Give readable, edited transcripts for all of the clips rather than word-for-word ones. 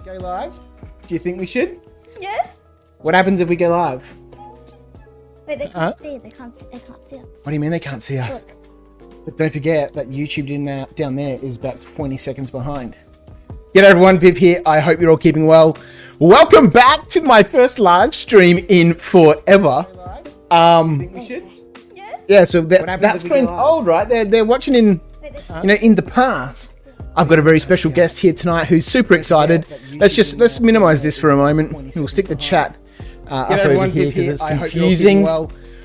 Go live? Do you think we should? Yeah. What happens if we go live? Wait, they can't see. They can't see us. What do you mean they can't see us? Look. But don't forget that YouTube down there is about 20 seconds behind. G'day everyone, Viv here. I hope you're all keeping well. Welcome back to my first live stream in forever. Think we should? Yeah, so that screen's old, right? They're watching in, in the past. I've got a very special guest here tonight who's super excited. Let's minimize this for a moment. We'll stick the chat up over here because it's confusing.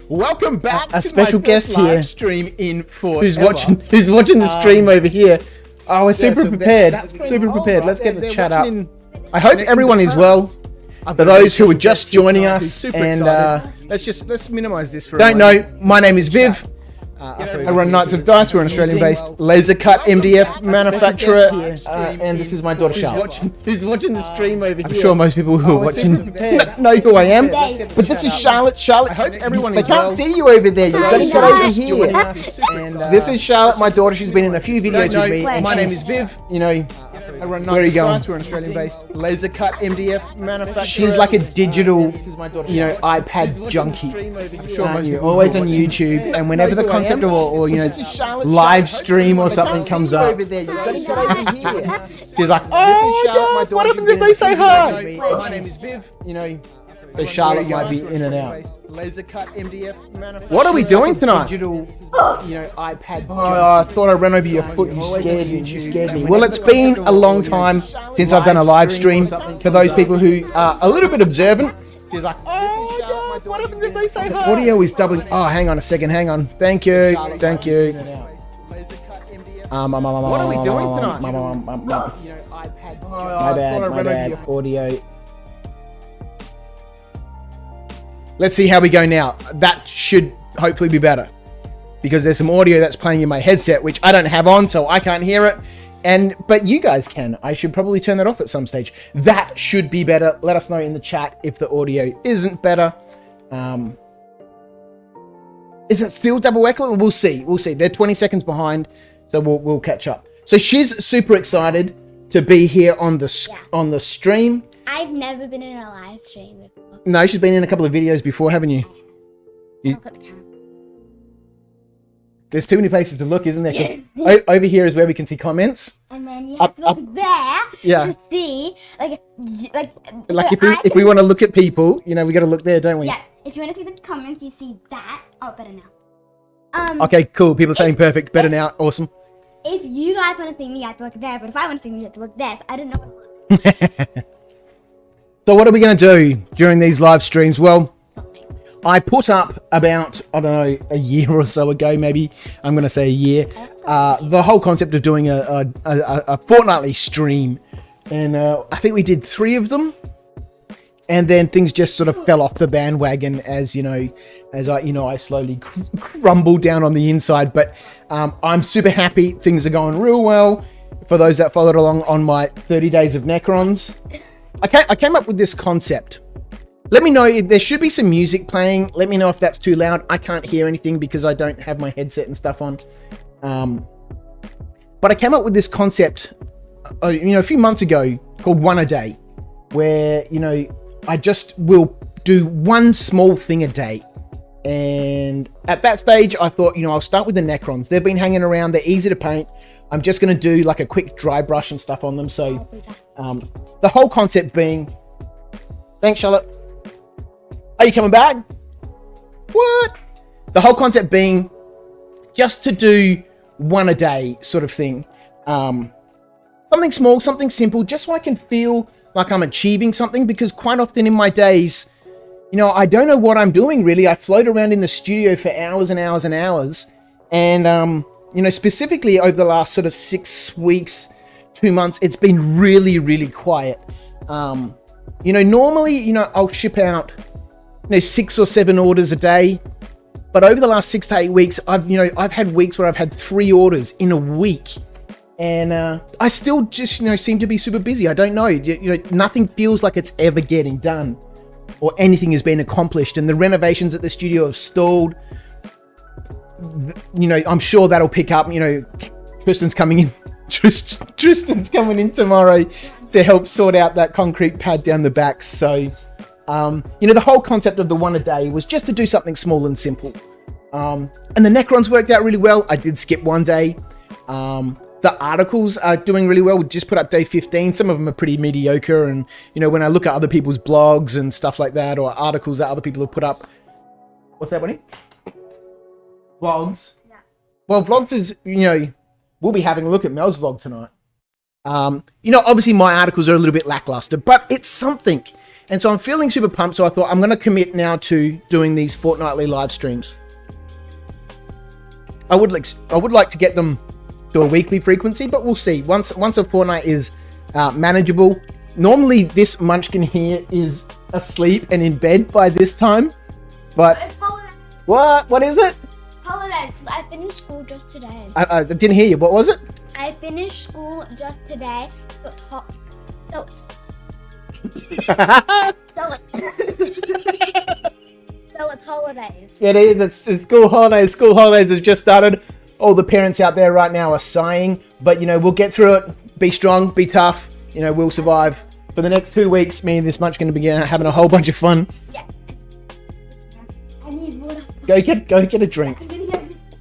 Welcome back to a special guest here stream in who's watching the stream over here. Oh, we're super prepared. Super prepared. Let's get the chat up. I hope everyone is well. For those who are just joining us, and let's minimize this for a moment. Don't know, my name is Viv. I run Knights of Dice. We're an Australian-based laser cut MDF manufacturer, and this is my daughter Charlotte. Who's watching the stream over here? I'm sure most people who are watching know who I am, but this is Charlotte. Charlotte, I hope everyone is well. They can't see you over there. You've got to get over here. This is Charlotte, my daughter. She's been in a few videos with me. My name is Viv. I run Knights of Dice. We're an Australian-based laser cut MDF manufacturer. She's like a digital, iPad junkie. Always on YouTube, and whenever the concept of or live stream or something comes up, she's like, oh, what happens if they say hi? My name is Viv. So Charlotte might be in and out. Laser cut MDF manufacturer. What are we doing tonight? Digital, iPad. Oh, I thought I ran over your foot. You scared me. Well, it's been a long time since I've done a live stream. For those people who are a little bit observant, she's like, oh, what happens if they say hi? The audio is doubling. Oh, hang on a second. Hang on. Thank you. Thank you. What are we doing tonight? My bad. Audio. Let's see how we go now. That should hopefully be better because there's some audio that's playing in my headset, which I don't have on, so I can't hear it. But you guys can. I should probably turn that off at some stage. That should be better. Let us know in the chat if the audio isn't better. Is it still double echo? We'll see. We'll see. They're 20 seconds behind, so we'll catch up. So she's super excited to be here on the stream. I've never been in a live stream before. No, she's been in a couple of videos before, haven't you? I'll put the camera. There's too many places to look, isn't there? Yeah. Over here is where we can see comments. And then you have to look there to see, like if we want to look at people, we got to look there, don't we? Yeah. If you want to see the comments, you see that. Oh, better now. Okay, cool. People are saying perfect. Better now. Awesome. If you guys want to see me, you have to look there. But if I want to see me, you have to look there. So I don't know what to look. So what are we going to do during these live streams? Well, I put up about, a year or so ago, maybe. I'm going to say a year. The whole concept of doing a fortnightly stream. And I think we did 3 of them. And then things just sort of fell off the bandwagon as I slowly crumbled down on the inside. But I'm super happy. Things are going real well. For those that followed along on my 30 Days of Necrons. I came up with this concept. Let me know if there should be some music playing. Let me know if that's too loud. I can't hear anything because I don't have my headset and stuff on. But I came up with this concept, a few months ago called One a Day, where, I just will do one small thing a day. And at that stage, I thought, I'll start with the Necrons. They've been hanging around. They're easy to paint. I'm just going to do like a quick dry brush and stuff on them. So the whole concept being, thanks, Charlotte. Are you coming back? What? The whole concept being just to do one a day sort of thing. Something small, something simple, just so I can feel like I'm achieving something, because quite often in my days, I don't know what I'm doing really. I float around in the studio for hours and hours and hours. And, specifically over the last sort of 6 weeks, 2 months, it's been really, really quiet. Normally, I'll ship out, 6 or 7 orders a day. But over the last 6 to 8 weeks, I've had weeks where I've had 3 orders in a week. And I still just, seem to be super busy. I don't know. Nothing feels like it's ever getting done or anything has been accomplished. And the renovations at the studio have stalled. I'm sure that'll pick up. Tristan's coming in. Tristan's coming in tomorrow to help sort out that concrete pad down the back. So, you know, the whole concept of the one a day was just to do something small and simple. And the Necrons worked out really well. I did skip one day. The articles are doing really well. We just put up day 15. Some of them are pretty mediocre. And, you know, when I look at other people's blogs and stuff like that, or articles that other people have put up. What's that, buddy? Vlogs. Yeah. Well, vlogs is, you know, we'll be having a look at Mel's vlog tonight. You know, obviously my articles are a little bit lackluster, but it's something. And so I'm feeling super pumped. So I thought I'm going to commit now to doing these fortnightly live streams. I would like to get them to a weekly frequency, but we'll see. Once a fortnight is manageable. Normally this munchkin here is asleep and in bed by this time. But it's holidays. What is it? Holidays. I finished school just today. I didn't hear you. What was it? I finished school just today. So it's hot. So it's holidays. It is. It's school holidays. School holidays have just started. All the parents out there right now are sighing, but you know, we'll get through it. Be strong, be tough. You know, we'll survive. For the next 2 weeks, me and this munch going to begin having a whole bunch of fun. Yeah. I need water. Go get a drink.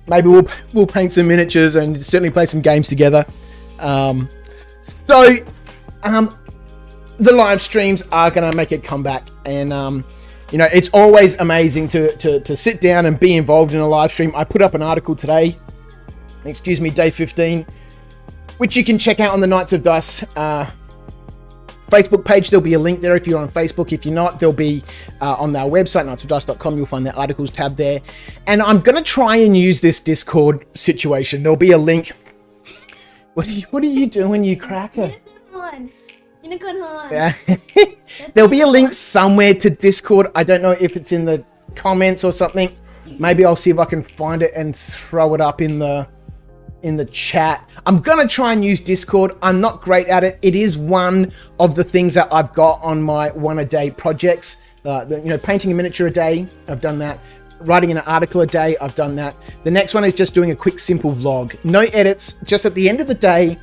Maybe we'll paint some miniatures and certainly play some games together. The live streams are going to make a comeback, and you know, it's always amazing to sit down and be involved in a live stream. I put up an article today, day 15, which you can check out on the Knights of Dice Facebook page. There'll be a link there if you're on Facebook. If you're not, there'll be on our website, knightsofdice.com. You'll find the articles tab there. And I'm going to try and use this Discord situation. There'll be a link. What are you doing, you cracker? Unicorn horn. Yeah. There'll be a link somewhere to Discord. I don't know if it's in the comments or something. Maybe I'll see if I can find it and throw it up in the chat. I'm gonna try and use Discord. I'm not great at it. It is one of the things that I've got on my one a day projects. You know, painting a miniature a day, I've done that. Writing an article a day, I've done that. The next one is just doing a quick, simple vlog. No edits, just at the end of the day.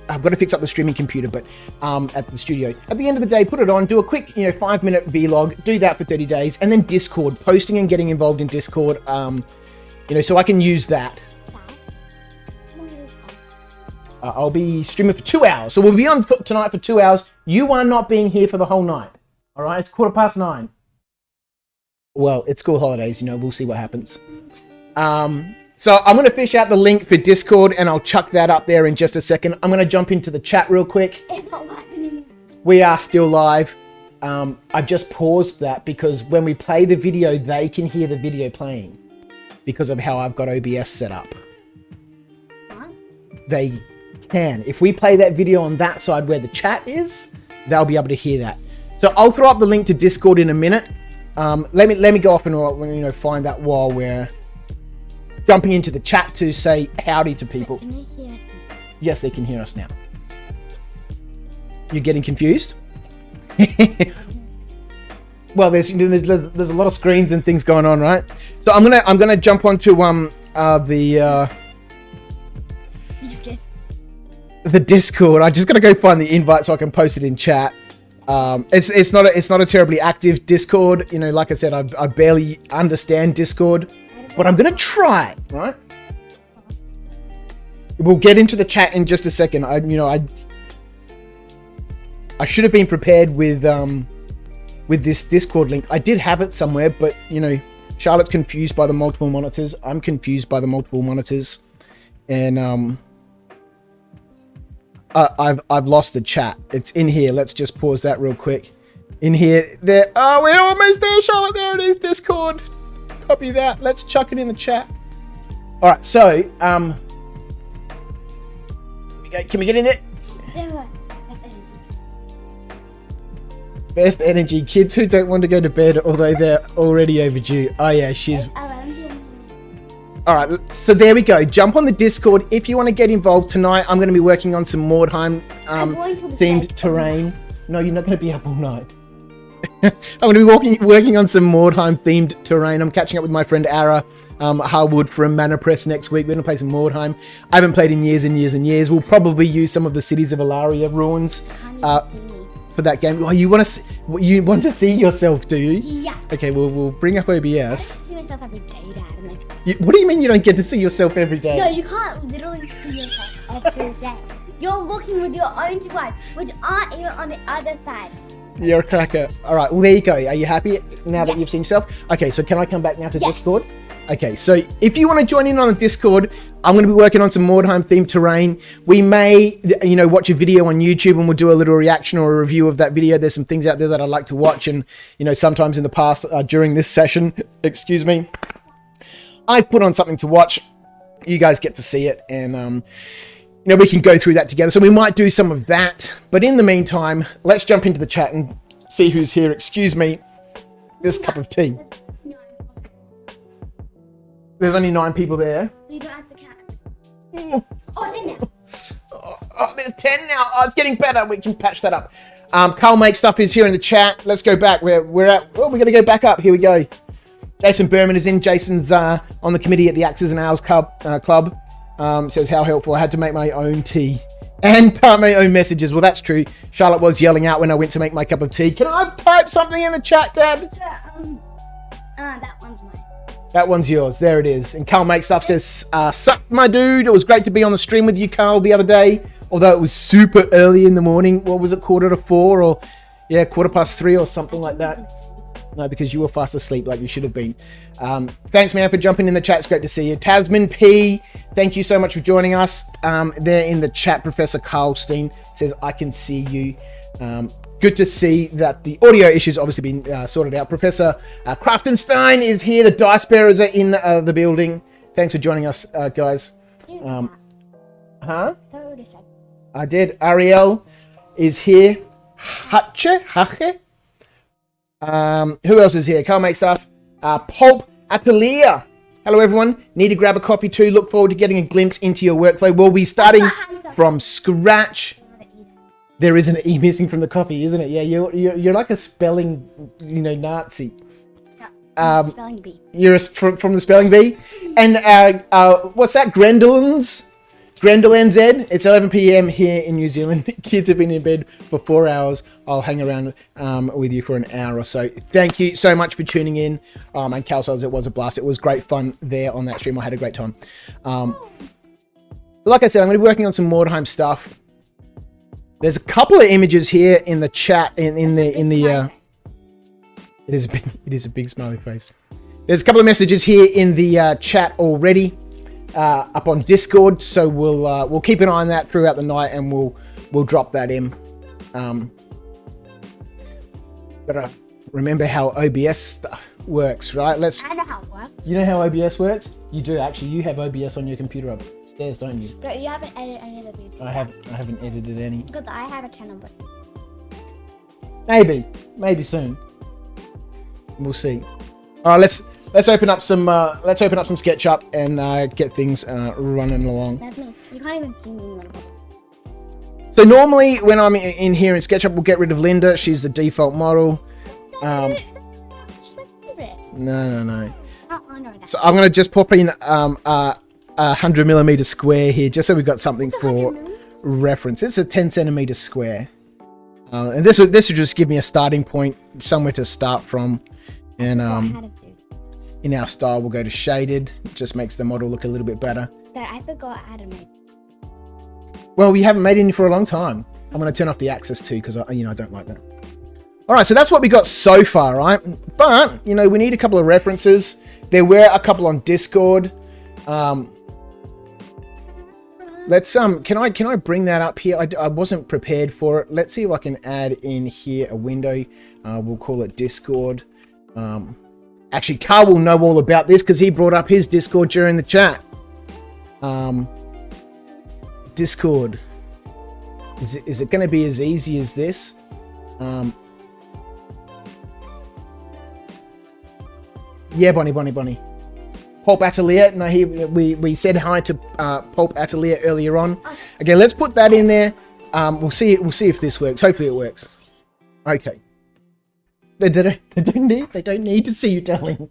I've got to fix up the streaming computer, but at the studio. At the end of the day, put it on, do a quick, you know, 5-minute vlog, do that for 30 days, and then Discord, posting and getting involved in Discord, you know, so I can use that. I'll be streaming for 2 hours. So we'll be on tonight for 2 hours. You are not being here for the whole night. All right, it's 9:15. Well, it's school holidays, you know, we'll see what happens. So I'm going to fish out the link for Discord and I'll chuck that up there in just a second. I'm going to jump into the chat real quick. It's not live anymore. We are still live. I've just paused that because when we play the video, they can hear the video playing because of how I've got OBS set up. What? They can. If we play that video on that side where the chat is, they'll be able to hear that. So I'll throw up the link to Discord in a minute. Let me go off and, you know, find that while we're jumping into the chat to say howdy to people. Can they hear us? Yes, they can hear us now. You're getting confused? Well, there's a lot of screens and things going on, right? So I'm gonna jump onto the Discord. I just gotta go find the invite so I can post it in chat. It's not a terribly active Discord. You know, like I said, I barely understand Discord. But I'm going to try, right? We'll get into the chat in just a second. I should have been prepared with this Discord link. I did have it somewhere, but, you know, Charlotte's confused by the multiple monitors. I'm confused by the multiple monitors. And I've lost the chat. It's in here. Let's just pause that real quick. In here. There. Oh, we're almost there, Charlotte. There it is, Discord. Copy that. Let's chuck it in the chat. All right, so can we get in there? Best energy. Kids who don't want to go to bed, although they're already overdue. Oh yeah, she's. All right, so there we go. Jump on the Discord if you want to get involved tonight. I'm going to be working on some Mordheim themed terrain. No, you're not going to be up all night. I'm going to be working on some Mordheim themed terrain. I'm catching up with my friend Ara Harwood from Mana Press next week. We're going to play some Mordheim. I haven't played in years and years and years. We'll probably use some of the Cities of Ilaria ruins for that game. Oh, you want to see yourself, do you? Yeah. Okay, we'll bring up OBS. I don't see myself every day, Dad. I'm like, What do you mean you don't get to see yourself every day? no, you can't literally see yourself every day. You're looking with your own two eyes, which aren't even on the other side. You're a cracker. All right, well, there you go. Are you happy now that you've seen yourself? Okay, so can I come back now to Discord? Okay, so if you want to join in on the Discord, I'm going to be working on some Mordheim themed terrain. We may, watch a video on YouTube and we'll do a little reaction or a review of that video. There's some things out there that I like to watch, and, sometimes in the past, during this session, excuse me, I put on something to watch. You guys get to see it, and, we can go through that together. So we might do some of that. But in the meantime, let's jump into the chat and see who's here. Excuse me. This cup of tea. There's only 9 people there. You don't have the cat. Oh, Oh, no. there's 10 now. Oh, it's getting better. We can patch that up. Carl Make Stuff is here in the chat. Let's go back. We're going to go back up. Here we go. Jason Berman is in. Jason's on the committee at the Axes and Owls Club. Says, how helpful. I had to make my own tea and type my own messages. Well, that's true. Charlotte was yelling out when I went to make my cup of tea. Can I type something in the chat, Dad? That one's mine. That one's yours. There it is. And Carl Makes Stuff says, sup, my dude. It was great to be on the stream with you, Carl, the other day. Although it was super early in the morning. What was it, 3:45 or, 3:15 or something like that? No, because you were fast asleep like you should have been. Thanks, man, for jumping in the chat. It's great to see you. Tasman P, thank you so much for joining us. There in the chat, Professor Carlstein says, I can see you. Good to see that the audio issues obviously been sorted out. Professor Kraftenstein is here. The dice bearers are in the building. Thanks for joining us, guys. I did. Ariel is here. Hache. Who else is here? Carl Make Stuff. Pulp Atelier. Hello, everyone. Need to grab a coffee too. Look forward to getting a glimpse into your workflow. We'll be starting from scratch. There is an E missing from the coffee, isn't it? Yeah, you're like a spelling, Nazi. Spelling bee. You're from the spelling bee. And what's that? Grendel NZ. It's 11 p.m. here in New Zealand. Kids have been in bed for 4 hours. I'll hang around with you for an hour or so. Thank you so much for tuning in. And Cal says it was a blast. It was great fun there on that stream. I had a great time. Like I said, I'm going to be working on some Mordheim stuff. There's a couple of images here in the chat. It is a big smiley face. There's a couple of messages here in the chat already. Up on Discord, so we'll keep an eye on that throughout the night, and we'll drop that in. Gotta remember how OBS stuff works, right? I know how it works. You know how OBS works? You do actually. You have OBS on your computer upstairs, don't you? But you haven't edited any of the videos. I haven't edited any. Because I have a channel, but maybe soon. We'll see. All right, let's open up some SketchUp and get things running along. That's me. You can't even see me. So normally when I'm in here in SketchUp, we'll get rid of Linda. She's the default model. She's my favorite. No. Oh, no. So I'm gonna just pop in a 100mm square here, just so we've got something for reference. It's a 10cm square, and this would just give me a starting point, somewhere to start from. And in our style, we'll go to shaded. It just makes the model look a little bit better. Dad, I forgot how to make. Well, we haven't made any for a long time. I'm going to turn off the access too, because I don't like that. All right, so that's what we got so far, right? But we need a couple of references. There were a couple on Discord. Let's can I bring that up here? I wasn't prepared for it. Let's see if I can add in here a window. We'll call it Discord. Actually, Carl will know all about this because he brought up his Discord during the chat. Discord. Is it going to be as easy as this? Yeah, Bonnie. Pulp Atelier. No, we said hi to Pulp Atelier earlier on. Okay, let's put that in there. We'll see if this works. Hopefully it works. Okay. They don't need to see you, darling.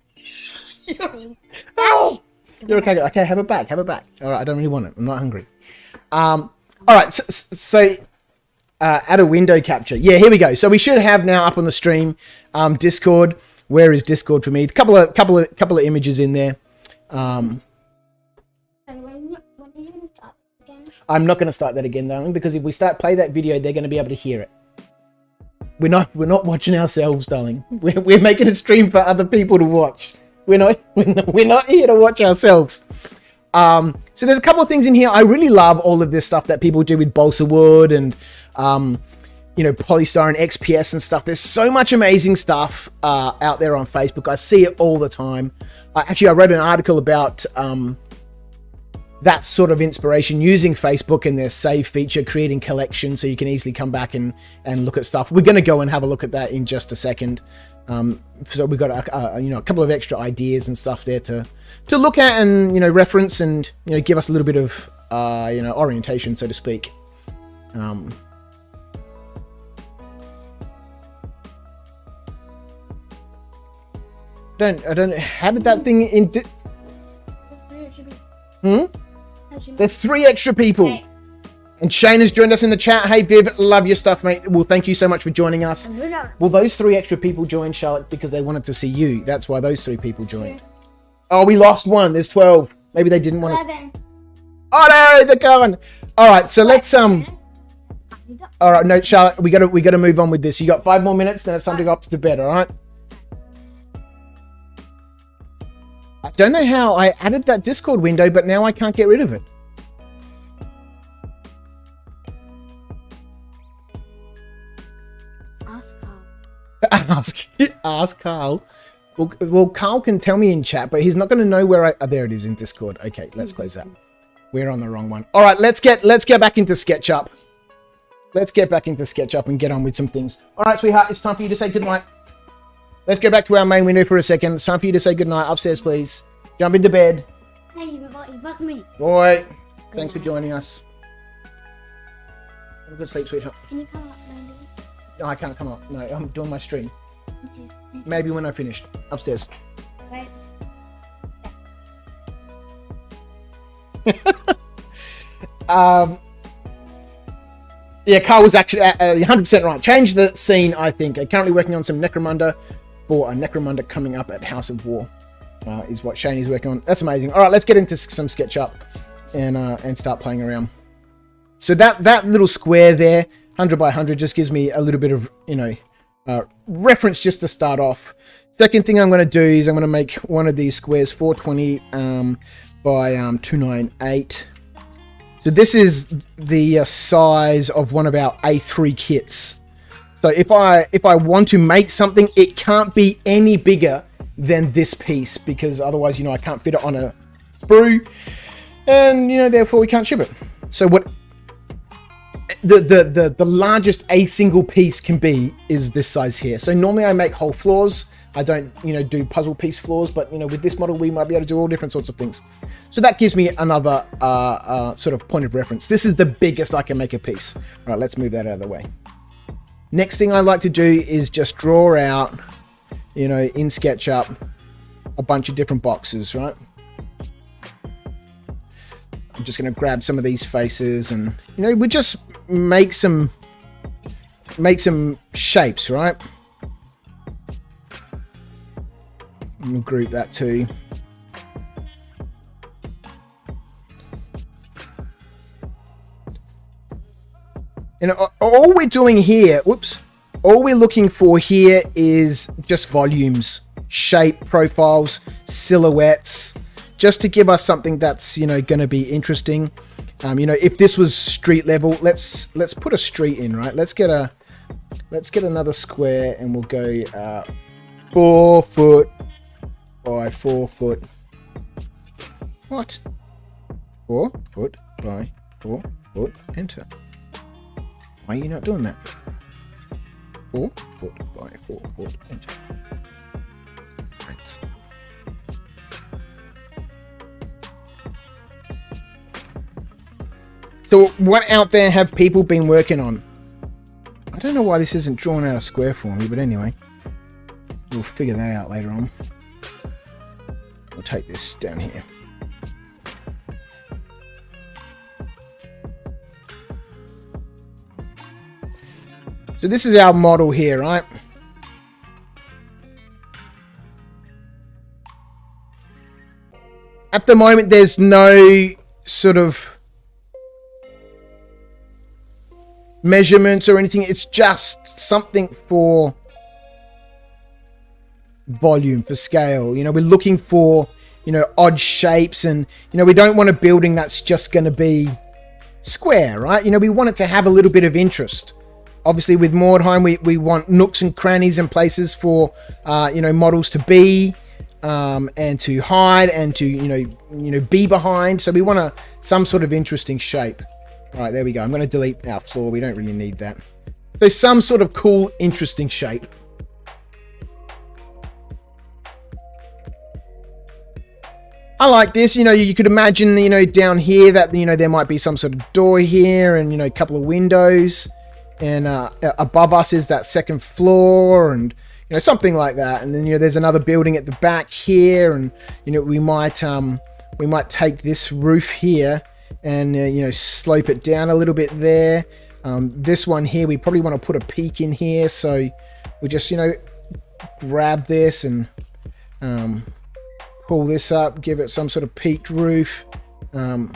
Oh! You're okay. Okay, have it back. Have it back. All right, I don't really want it. I'm not hungry. All right, so add a window capture. Yeah, here we go. So we should have now up on the stream Discord. Where is Discord for me? Couple of images in there. And when are you going to start again? I'm not going to start that again, darling, because if we play that video, they're going to be able to hear it. We're not watching ourselves, darling. We're making a stream for other people to watch. We're not here to watch ourselves. So there's a couple of things in here. I really love all of this stuff that people do with balsa wood and polystyrene XPS and stuff. There's so much amazing stuff out there on Facebook. I see it all the time. I wrote an article about that sort of inspiration using Facebook and their save feature, creating collections so you can easily come back and look at stuff. We're going to go and have a look at that in just a second. So we've got a couple of extra ideas and stuff there to look at and reference and give us a little bit of orientation, so to speak. I don't. How did that thing There's 3 extra people. Okay. And Shane has joined us in the chat. Hey Viv, love your stuff, mate. Well, thank you so much for joining us. Well, those 3 extra people joined, Charlotte, because they wanted to see you. That's why those 3 people joined. Oh, we lost 1. There's 12. Maybe they didn't want to. 11. Oh no, they're gone. All right, so let's All right, no, Charlotte, we got to move on with this. You got 5 more minutes, then it's time to go up to bed. All right. I don't know how I added that Discord window, but now I can't get rid of it. Ask Carl. Well, Carl can tell me in chat, but he's not going to know where there it is in Discord. Okay, let's close that. We're on the wrong one. All right, let's get back into SketchUp. Let's get back into SketchUp and get on with some things. All right, sweetheart, it's time for you to say goodnight. Let's go back to our main window for a second. It's time for you to say goodnight. Upstairs, please. Jump into bed. Hey, you fuck me. All right. Thanks for joining us. Have a good sleep, sweetheart. Can you come up, Mandy? No, I can't come up. No, I'm doing my stream. Maybe when I finished. Upstairs. Right. Yeah, Carl was actually 100% right. Change the scene, I think. I'm currently working on some Necromunda for a Necromunda coming up at House of War. Is what Shane is working on. That's amazing. All right, let's get into some SketchUp and start playing around. So that little square there, 100 by 100, just gives me a little bit of reference just to start off. Second thing I'm going to do is I'm going to make one of these squares 420 by 298. So this is the size of one of our A3 kits. So if I want to make something, it can't be any bigger than this piece, because otherwise, I can't fit it on a sprue, and therefore we can't ship it. So what the largest a single piece can be is this size here. So normally I make whole floors. I don't do puzzle piece floors, but with this model we might be able to do all different sorts of things. So that gives me another sort of point of reference. This is the biggest I can make a piece. All right, let's move that out of the way. Next thing I like to do is just draw out, in SketchUp, a bunch of different boxes, right? I'm just going to grab some of these faces and, we just make some shapes, right? We'll group that too. And all we're doing here, all we're looking for here is just volumes, shape, profiles, silhouettes, just to give us something that's, going to be interesting. If this was street level, let's put a street in, right? Let's get another square and we'll go 4 foot by 4 foot. What? 4 foot by 4 foot, enter. Why are you not doing that? 4 foot by 4 foot, enter. Right. So what out there have people been working on? I don't know why this isn't drawn out a square for me, but anyway. We'll figure that out later on. We'll take this down here. So this is our model here, right? At the moment, there's no sort of measurements or anything. It's just something for volume, for scale. You know, we're looking for, you know, odd shapes, and, you know, we don't want a building that's just going to be square, right? You know, we want it to have a little bit of interest. Obviously, with Mordheim, we want nooks and crannies and places for, you know, models to be, and to hide, and to, you know, be behind. So we want some sort of interesting shape. All right, there we go. I'm going to delete our floor. We don't really need that. So some sort of cool, interesting shape. I like this. You know, you could imagine, you know, down here that, you know, there might be some sort of door here, and, you know, a couple of windows, and above us is that second floor, and, you know, something like that. And then, you know, there's another building at the back here, and, you know, we might take this roof here and, you know, slope it down a little bit there. This one here, we probably want to put a peak in here, so we just, you know, grab this and pull this up, give it some sort of peaked roof. You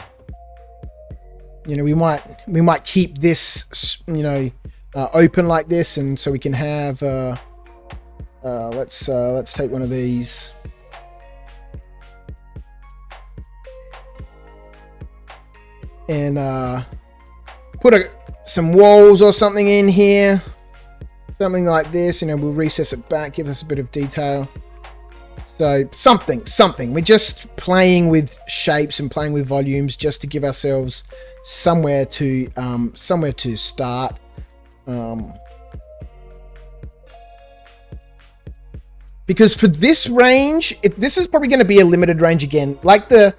know, we might keep this, you know, open like this, and so we can have let's take one of these. And put some walls or something in here, something like this. You know, we'll recess it back, give us a bit of detail. So something. We're just playing with shapes and playing with volumes, just to give ourselves somewhere to start. Because for this range, this is probably going to be a limited range again, like the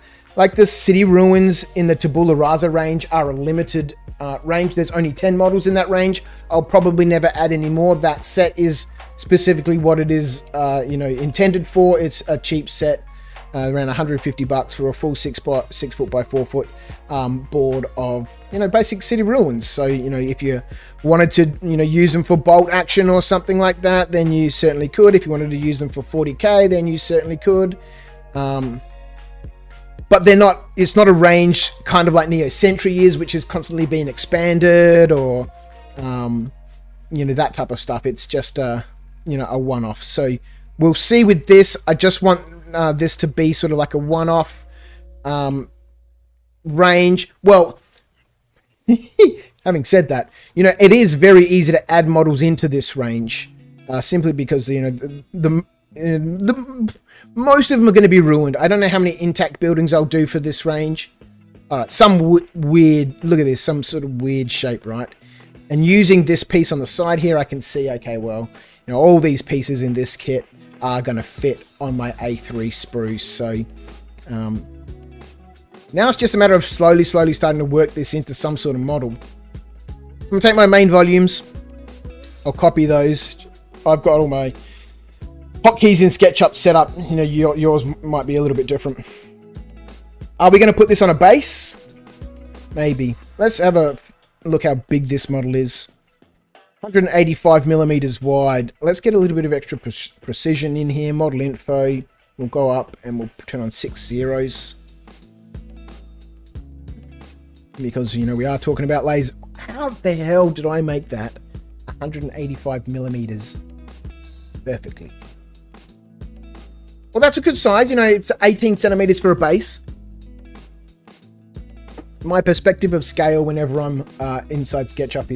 city ruins in the Tabula Rasa range are a limited range. There's only 10 models in that range. I'll probably never add any more. That set is specifically what it is, you know, intended for. It's a cheap set, around $150 for a full 6 foot by 4 foot board of, you know, basic city ruins. So, you know, if you wanted to, you know, use them for bolt action or something like that, then you certainly could. If you wanted to use them for 40k, then you certainly could. But they're not, it's not a range kind of like Neo Sentry is, which is constantly being expanded, or, you know, that type of stuff. It's just, you know, a one-off. So we'll see with this. I just want this to be sort of like a one-off range. Well, having said that, you know, it is very easy to add models into this range, simply because, you know, the most of them are going to be ruined. I don't know how many intact buildings I'll do for this range. All right, some weird, look at this, some sort of weird shape, right? And using this piece on the side here, I can see, okay, well, you know, all these pieces in this kit are going to fit on my A3 spruce. So now it's just a matter of slowly starting to work this into some sort of model. I'm going to take my main volumes. I'll copy those. I've got all my hotkeys in SketchUp set up. You know, yours might be a little bit different. Are we going to put this on a base? Maybe. Let's have a look how big this model is. 185 millimeters wide. Let's get a little bit of extra precision in here. Model info. We'll go up and we'll turn on 6 zeros. Because, you know, we are talking about lasers. How the hell did I make that 185 millimeters perfectly? Well, that's a good size. You know, it's 18 centimeters for a base. My perspective of scale whenever I'm inside SketchUp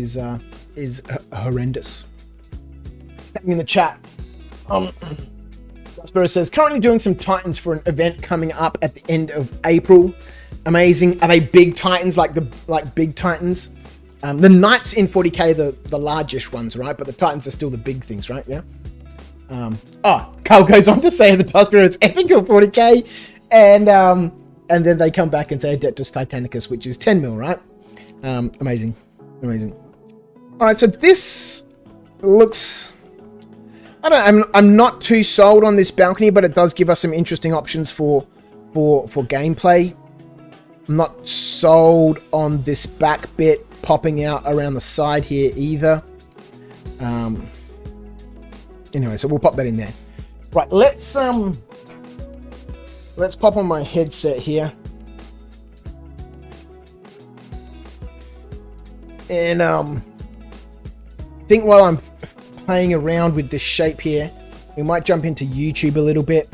is horrendous. In the chat, Spirit says, currently doing some Titans for an event coming up at the end of April. Amazing. Are they big Titans, like big Titans? The Knights in 40k, the largest ones, right? But the Titans are still the big things, right? Yeah. Carl goes on to say the Tusker is epic of 40k, and then they come back and say Adeptus Titanicus, which is 10 mil, right? Amazing. All right, so this looks I'm not too sold on this balcony, but it does give us some interesting options for gameplay. I'm not sold on this back bit popping out around the side here either. Anyway, so we'll pop that in there. Right, let's pop on my headset here. And I think while I'm playing around with this shape here, we might jump into YouTube a little bit.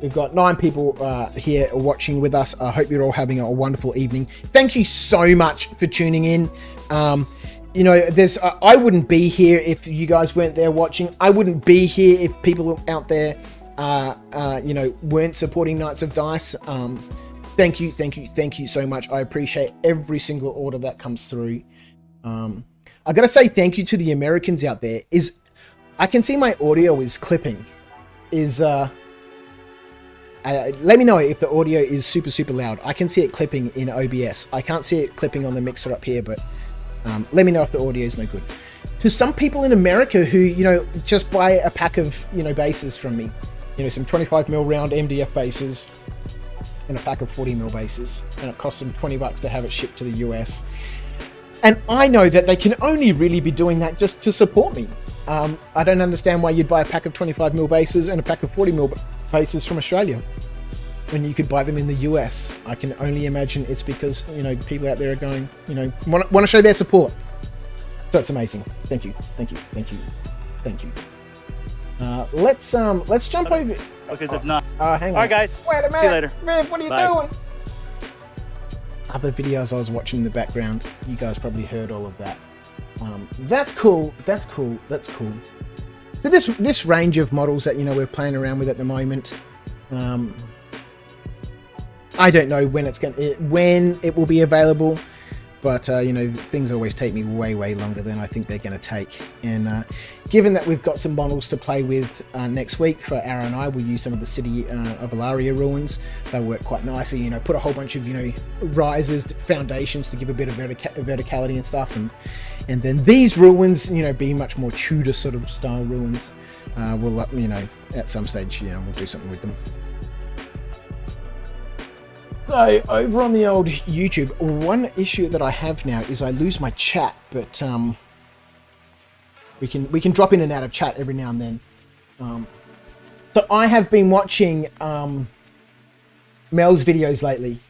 We've got 9 people here watching with us. I hope you're all having a wonderful evening. Thank you so much for tuning in. You know, I wouldn't be here if you guys weren't there watching. I wouldn't be here if people out there, you know, weren't supporting Knights of Dice. Thank you so much. I appreciate every single order that comes through. I gotta say thank you to the Americans out there. I can see my audio is clipping. Let me know if the audio is super loud. I can see it clipping in OBS. I can't see it clipping on the mixer up here, but let me know if the audio is no good. To some people in America who, you know, just buy a pack of, you know, bases from me, you know, some 25mm round MDF bases and a pack of 40mm bases, and it costs them $20 to have it shipped to the US. And I know that they can only really be doing that just to support me. I don't understand why you'd buy a pack of 25mm bases and a pack of 40mm bases from Australia when you could buy them in the US. I can only imagine it's because, you know, people out there are going, you know, want to show their support. So it's amazing. Thank you. Let's jump over. Because if not, hang on. All right, guys. Wait a minute. See you later. Riv, what are you Bye. doing? Other videos I was watching in the background. You guys probably heard all of that. That's cool. So this range of models that, you know, we're playing around with at the moment, I don't know when it will be available, but you know, things always take me way longer than I think they're going to take. And given that we've got some models to play with next week for Ara and I, we'll use some of the City of Ilaria ruins. They'll work quite nicely. You know, put a whole bunch of, you know, risers, foundations to give a bit of verticality and stuff, and then these ruins, you know, being much more Tudor sort of style ruins. We'll, you know, at some stage, you know, we'll do something with them. So over on the old YouTube, one issue that I have now is I lose my chat, but we can drop in and out of chat every now and then. So I have been watching Mel's videos lately,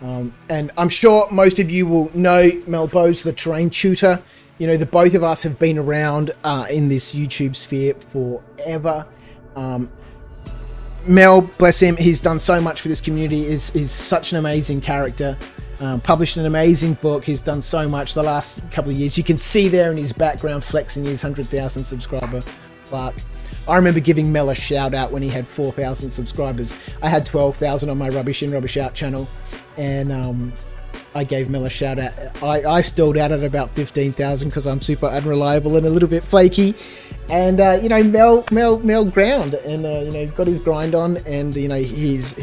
and I'm sure most of you will know Mel Bowes, the terrain tutor. You know, the both of us have been around in this YouTube sphere forever. Mel, bless him, he's done so much for this community. Is such an amazing character. Published an amazing book. He's done so much the last couple of years. You can see there in his background flexing his 100,000 subscriber plaque. I remember giving Mel a shout out when he had 4,000 subscribers. I had 12,000 on my Rubbish In, Rubbish Out channel, and I gave Mel a shout out. I stalled out at about 15,000 because I'm super unreliable and a little bit flaky. And you know, Mel ground and you know, got his grind on, and you know, he's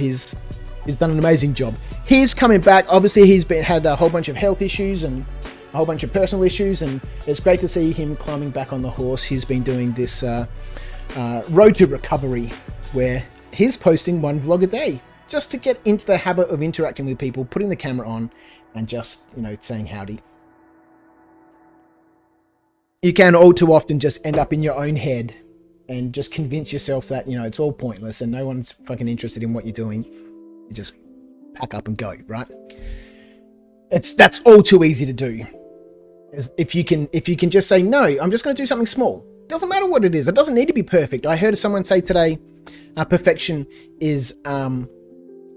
done an amazing job. He's coming back. Obviously, he's had a whole bunch of health issues and a whole bunch of personal issues, and it's great to see him climbing back on the horse. He's been doing this road to recovery, where he's posting 1 vlog a day, just to get into the habit of interacting with people, putting the camera on, and just, you know, saying howdy. You can all too often just end up in your own head and just convince yourself that, you know, it's all pointless and no one's fucking interested in what you're doing. You just pack up and go, right? That's all too easy to do. If you can just say, no, I'm just going to do something small. Doesn't matter what it is. It doesn't need to be perfect. I heard someone say today, perfection is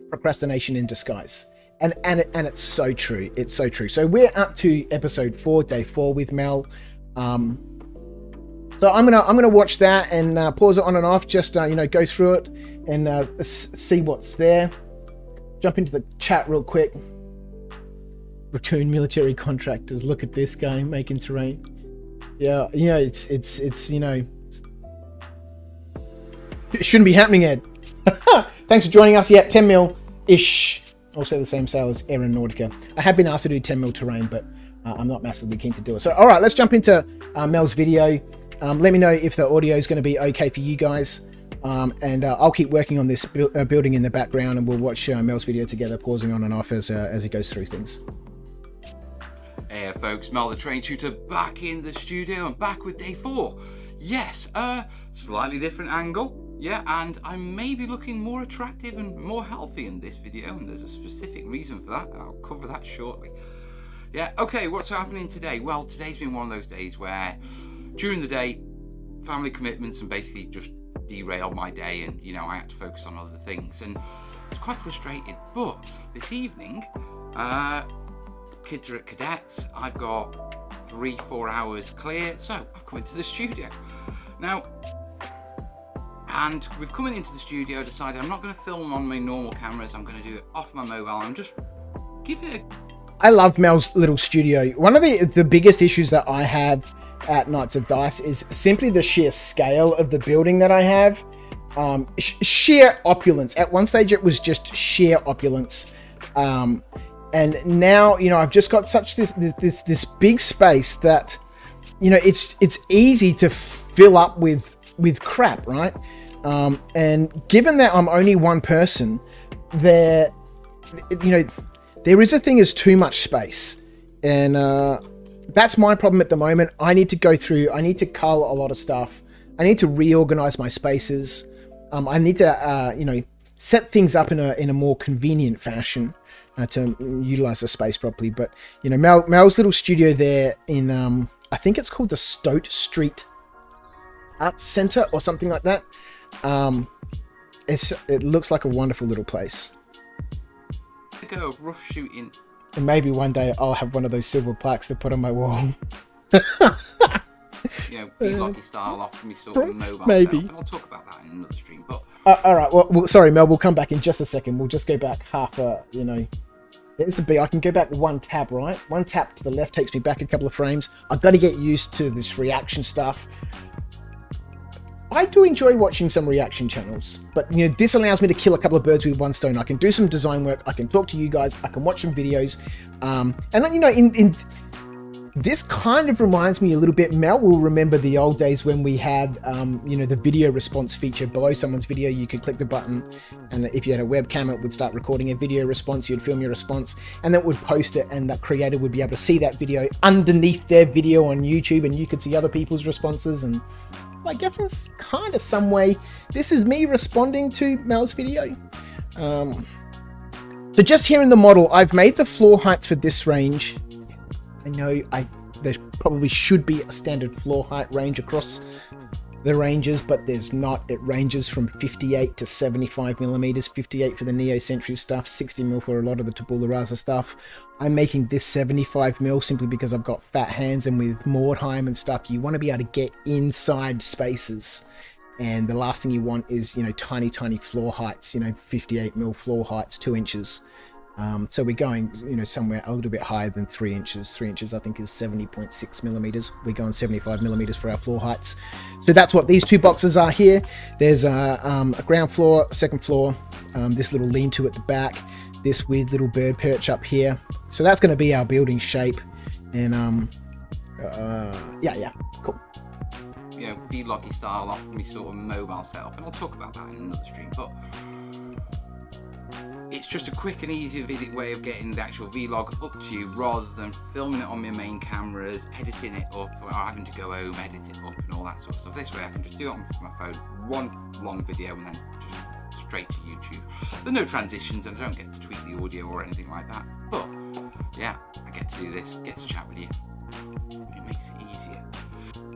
procrastination in disguise. And it's so true. It's so true. So we're up to episode 4, day 4 with Mel. So I'm gonna watch that and pause it on and off, just you know, go through it and see what's there. Jump into the chat real quick. Raccoon military contractors. Look at this guy making terrain. Yeah, you know, it's you know, it shouldn't be happening, Ed. Thanks for joining us. Yeah, 10 mil ish. Also the same sale as Erin Nordica. I have been asked to do 10 mil terrain, but I'm not massively keen to do it. So, all right, let's jump into Mel's video. Let me know if the audio is going to be okay for you guys. And I'll keep working on this building in the background, and we'll watch Mel's video together, pausing on and off as he goes through things. Hey folks, Mel the Train Shooter back in the studio and back with day 4. Yes, slightly different angle. Yeah, and I may be looking more attractive and more healthy in this video, and there's a specific reason for that. I'll cover that shortly. Yeah, okay, what's happening today? Well, today's been one of those days where during the day, family commitments and basically just derailed my day, and you know, I had to focus on other things, and I was quite frustrated. But this evening, kids are at cadets. I've got 3-4 hours clear, so I've come into the studio now. And with coming into the studio, I decided I'm not going to film on my normal cameras. I'm going to do it off my mobile. I'm just giving it a... I love Mel's little studio. One of the biggest issues that I have at Knights of Dice is simply the sheer scale of the building that I have. Sheer opulence. At one stage, it was just sheer opulence. And now, you know, I've just got such this big space that, you know, it's easy to fill up with crap, right? And given that I'm only one person, there is a thing as too much space, and that's my problem at the moment. I need to go through, I need to cull a lot of stuff. I need to reorganize my spaces. I need to, set things up in a more convenient fashion to utilize the space properly. But, you know, Mel's little studio there in, I think it's called the Stoat Street Art Center or something like that. It looks like a wonderful little place. Go of rough shooting. And maybe one day I'll have one of those silver plaques to put on my wall. You know, vloggy style off me sort of mobile maybe. Self, and I'll talk about that in another stream. But all right, well, sorry, Mel, we'll come back in just a second. We'll just go back half there's the B. I can go back one tab, right? One tap to the left takes me back a couple of frames. I've got to get used to this reaction stuff. I do enjoy watching some reaction channels, but you know, this allows me to kill a couple of birds with one stone. I can do some design work, I can talk to you guys, I can watch some videos, and you know, in this kind of reminds me a little bit. Mel will remember the old days when we had, the video response feature below someone's video. You could click the button, and if you had a webcam, it would start recording a video response. You'd film your response, and then it would post it, and that creator would be able to see that video underneath their video on YouTube, and you could see other people's responses. And I guess in kind of some way, this is me responding to Mel's video. So just here in the model, I've made the floor heights for this range. I know there probably should be a standard floor height range across the ranges, but there's not. It ranges from 58 to 75 millimeters, 58 for the Neo Century stuff, 60 mil for a lot of the Tabula Rasa stuff. I'm making this 75 mil simply because I've got fat hands, and with Mordheim and stuff, you want to be able to get inside spaces. And the last thing you want is, you know, tiny floor heights, 58 mil floor heights, 2 inches. So we're going, somewhere a little bit higher than 3 inches. 3 inches, I think, is 70.6 millimeters. We're going 75 millimeters for our floor heights. So that's what these two boxes are here. There's a ground floor, a second floor, this little lean-to at the back, this weird little bird perch up here. So that's going to be our building shape. And yeah, cool. You know, vloggy style off me sort of mobile setup, and I'll talk about that in another stream. But it's just a quick and easy way of getting the actual vlog up to you, rather than filming it on my main cameras, editing it up, or having to go home, edit it up, and all that sort of stuff. This way I can just do it on my phone, one long video, and then just straight to YouTube. There's no transitions, and I don't get to tweak the audio or anything like that. But yeah, I get to do this, get to chat with you. It makes it easier.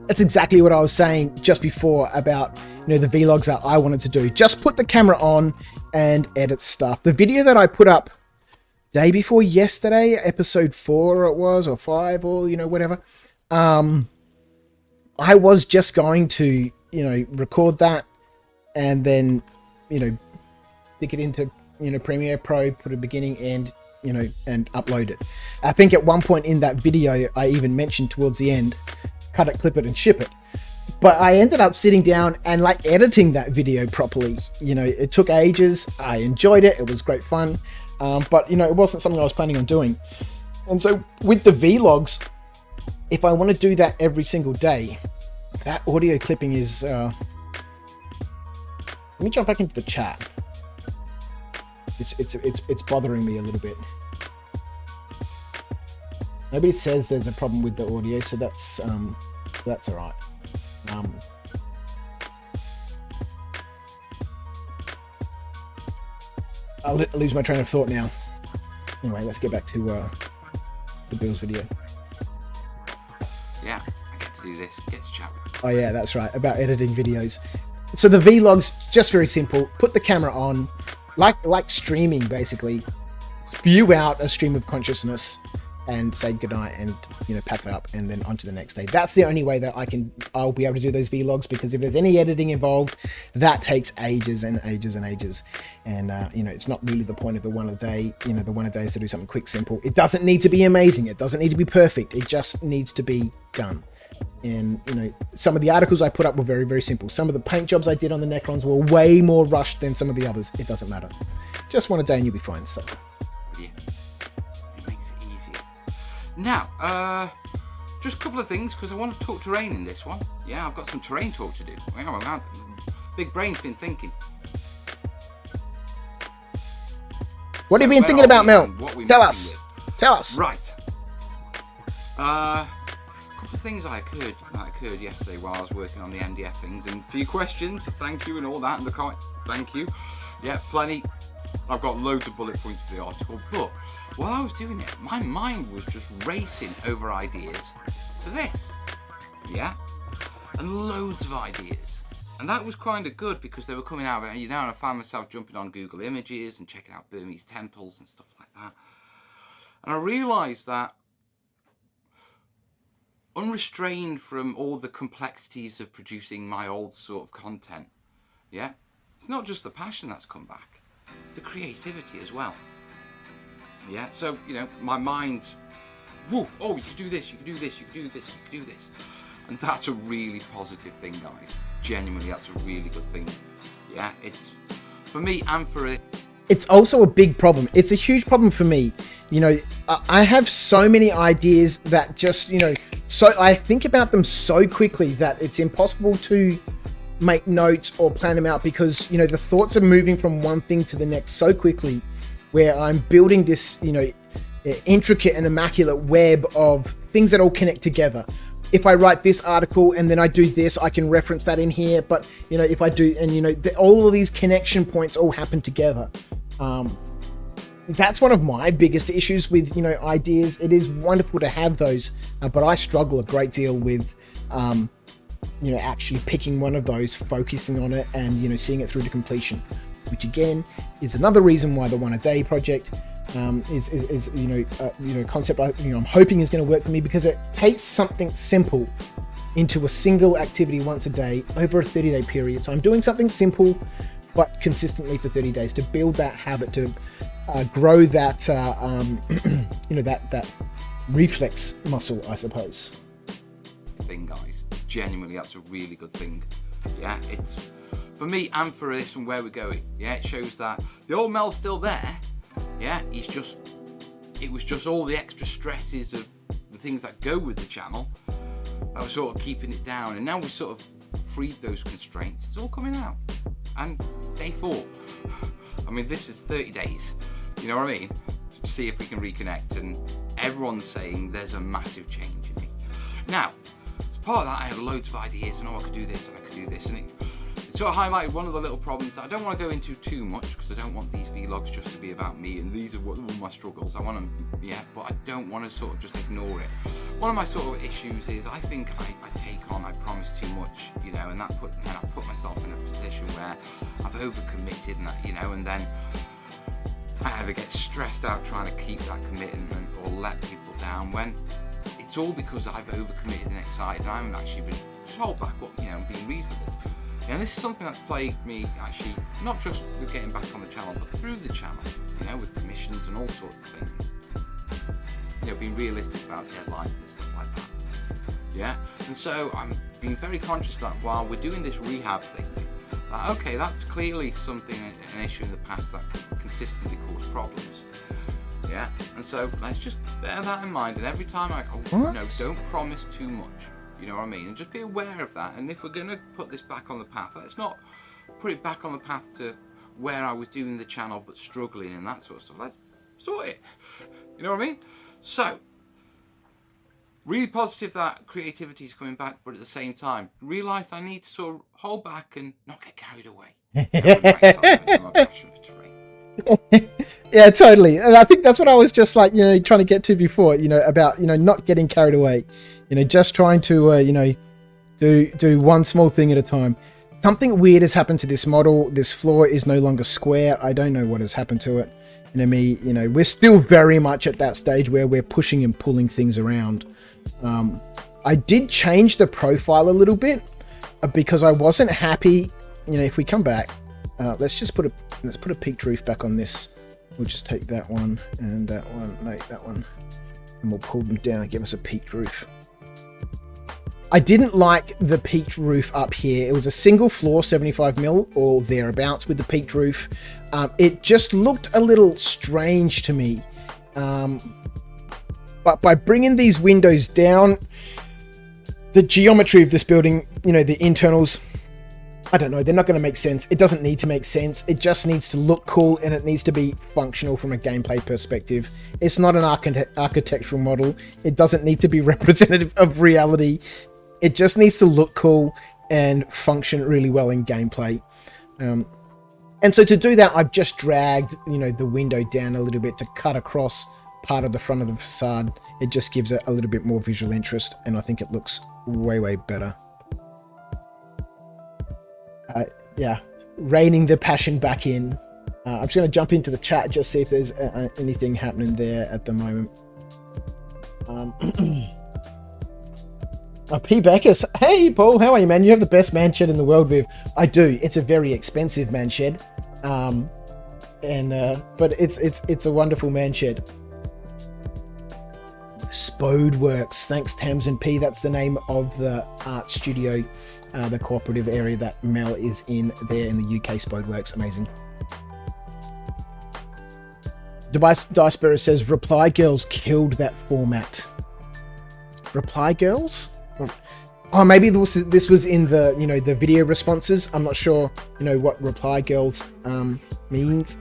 That's exactly what I was saying just before about, the vlogs that I wanted to do. Just put the camera on and edit stuff. The video that I put up day before yesterday, episode 4 it was, or 5, or, whatever. I was just going to, record that and then, stick it into, Premiere Pro, put a beginning, end, and upload it. I think at one point in that video, I even mentioned towards the end, cut it, clip it, and ship it. But I ended up sitting down and editing that video properly. It took ages. I enjoyed it. It was great fun. But it wasn't something I was planning on doing. And so with the vlogs, if I want to do that every single day, that audio clipping is, let me jump back into the chat. It's bothering me a little bit. Nobody says there's a problem with the audio, so that's all right. I'll lose my train of thought now. Anyway, let's get back to Bill's video. Yeah, I get to do this. Get to chat. Oh yeah, that's right, about editing videos. So the vlogs, just very simple. Put the camera on, like streaming basically. Spew out a stream of consciousness and say goodnight and, you know, pack it up and then on to the next day. That's the only way that I'll be able to do those vlogs, because if there's any editing involved, that takes ages and ages and ages. And, you know, it's not really the point of the one a day. You know, the one a day is to do something quick, simple. It doesn't need to be amazing. It doesn't need to be perfect. It just needs to be done. And, you know, some of the articles I put up were very, very simple. Some of the paint jobs I did on the Necrons were way more rushed than some of the others. It doesn't matter. Just one a day and you'll be fine. So. Yeah. It makes it easier. Now, just a couple of things, because I want to talk terrain in this one. Yeah, I've got some terrain talk to do. Well, big brain's been thinking. What have you been thinking about, Mel? Tell us. Tell us. Right. A couple of things that occurred yesterday while I was working on the MDF things, and a few questions. Thank you and all that, and the comment. Thank you. Yeah, plenty. I've got loads of bullet points for the article, but while I was doing it, my mind was just racing over ideas for this. Yeah, and loads of ideas. And that was kind of good, because they were coming out, you know, and I found myself jumping on Google Images and checking out Burmese temples and stuff like that. And I realised that, unrestrained from all the complexities of producing my old sort of content, yeah, it's not just the passion that's come back, it's the creativity as well. Yeah, so, you know, my mind, whoa, oh, you could do this, you could do this, you could do this, you could do this. And that's a really positive thing, guys. Genuinely, that's a really good thing. Yeah, it's for me and for it. It's also a big problem. It's a huge problem for me. You know, I have so many ideas that just, you know, so I think about them so quickly that it's impossible to make notes or plan them out, because, you know, the thoughts are moving from one thing to the next so quickly, where I'm building this, you know, intricate and immaculate web of things that all connect together. If I write this article and then I do this, I can reference that in here. But, you know, if I do, and, you know, all of these connection points all happen together. That's one of my biggest issues with, you know, ideas. It is wonderful to have those, but I struggle a great deal with, you know, actually picking one of those, focusing on it, and, you know, seeing it through to completion, which again is another reason why the one a day project is you know, concept I'm hoping is going to work for me, because it takes something simple into a single activity once a day over a 30-day period. So I'm doing something simple but consistently for 30 days to build that habit, to grow that you know, that reflex muscle, I suppose. Thing, guys, genuinely, that's a really good thing. Yeah, it's for me and for this and where we're going. Yeah, it shows that the old Mel's still there. Yeah, it was just all the extra stresses of the things that go with the channel that were sort of keeping it down, and now we've sort of freed those constraints. It's all coming out. And day 4, I mean, this is 30 days, you know what I mean, to see if we can reconnect, and everyone's saying there's a massive change in me. Now, as part of that, I had loads of ideas, and I could do this and I could do this, and it sort of highlighted one of the little problems that I don't want to go into too much, because I don't want these vlogs just to be about me, and these are what my struggles. I want them, yeah, but I don't want to sort of just ignore it. One of my sort of issues is I think I promise too much, you know, and I put myself in a position where I've overcommitted, and that, you know, and then I either get stressed out trying to keep that commitment or let people down, when it's all because I've overcommitted and excited, and I haven't actually been hold back what, you know, being reasonable. And this is something that's plagued me, actually, not just with getting back on the channel, but through the channel, you know, with commissions and all sorts of things. You know, being realistic about deadlines and stuff like that. Yeah? And so I'm being very conscious that while we're doing this rehab thing, that, okay, that's clearly something, an issue in the past that consistently caused problems. Yeah? And so let's just bear that in mind, and every time I go, no, don't promise too much. You know what I mean? And just be aware of that. And if we're going to put this back on the path, let's not put it back on the path to where I was doing the channel but struggling and that sort of stuff. Let's sort it. You know what I mean? So, really positive that creativity is coming back, but at the same time, realised I need to sort of hold back and not get carried away. My passion for terrain. Yeah, totally. And I think that's what I was just like, trying to get to before, about, not getting carried away, just trying to, do one small thing at a time. Something weird has happened to this model. This floor is no longer square. I don't know what has happened to it. We're still very much at that stage where we're pushing and pulling things around. I did change the profile a little bit because I wasn't happy. If we come back, let's put a peaked roof back on this. We'll just take that one and that one, no, that one, and we'll pull them down and give us a peaked roof. I didn't like the peaked roof up here. It was a single floor, 75 mil or thereabouts with the peaked roof. It just looked a little strange to me. But by bringing these windows down, the geometry of this building, the internals, I don't know, they're not going to make sense. It doesn't need to make sense. It just needs to look cool and it needs to be functional from a gameplay perspective. It's not an architectural model. It doesn't need to be representative of reality. It just needs to look cool and function really well in gameplay. And so to do that, I've just dragged, the window down a little bit to cut across part of the front of the facade. It just gives it a little bit more visual interest, and I think it looks way, way better. Yeah, reining the passion back in. I'm just going to jump into the chat, just see if there's anything happening there at the moment. P. Beckus, hey Paul, how are you, man? You have the best man shed in the world, Viv. I do. It's a very expensive man shed, but it's a wonderful man shed. Spodeworks, thanks Tams and P. That's the name of the art studio, the cooperative area that Mel is in there in the UK. Spodeworks, amazing. Dice Bearer says Reply Girls killed that format. Reply Girls? Oh, maybe this was in the the video responses. I'm not sure what Reply Girls means.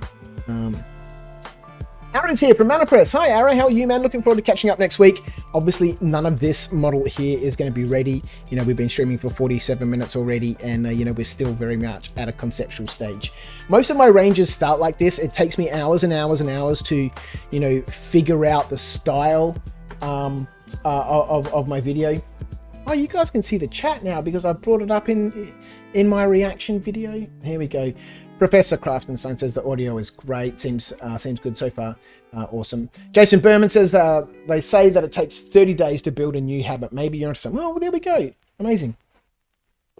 Aaron's here from Mana Press. Hi Aaron, how are you, man? Looking forward to catching up next week. Obviously none of this model here is going to be ready. We've been streaming for 47 minutes already, and we're still very much at a conceptual stage. Most of my ranges start like this. It takes me hours and hours and hours to figure out the style of my video. Oh, you guys can see the chat now because I brought it up in my reaction video. Here we go. Professor Craftenstein says the audio is great. Seems good so far. Awesome. Jason Berman says they say that it takes 30 days to build a new habit. Maybe you're interested. Well, there we go. Amazing.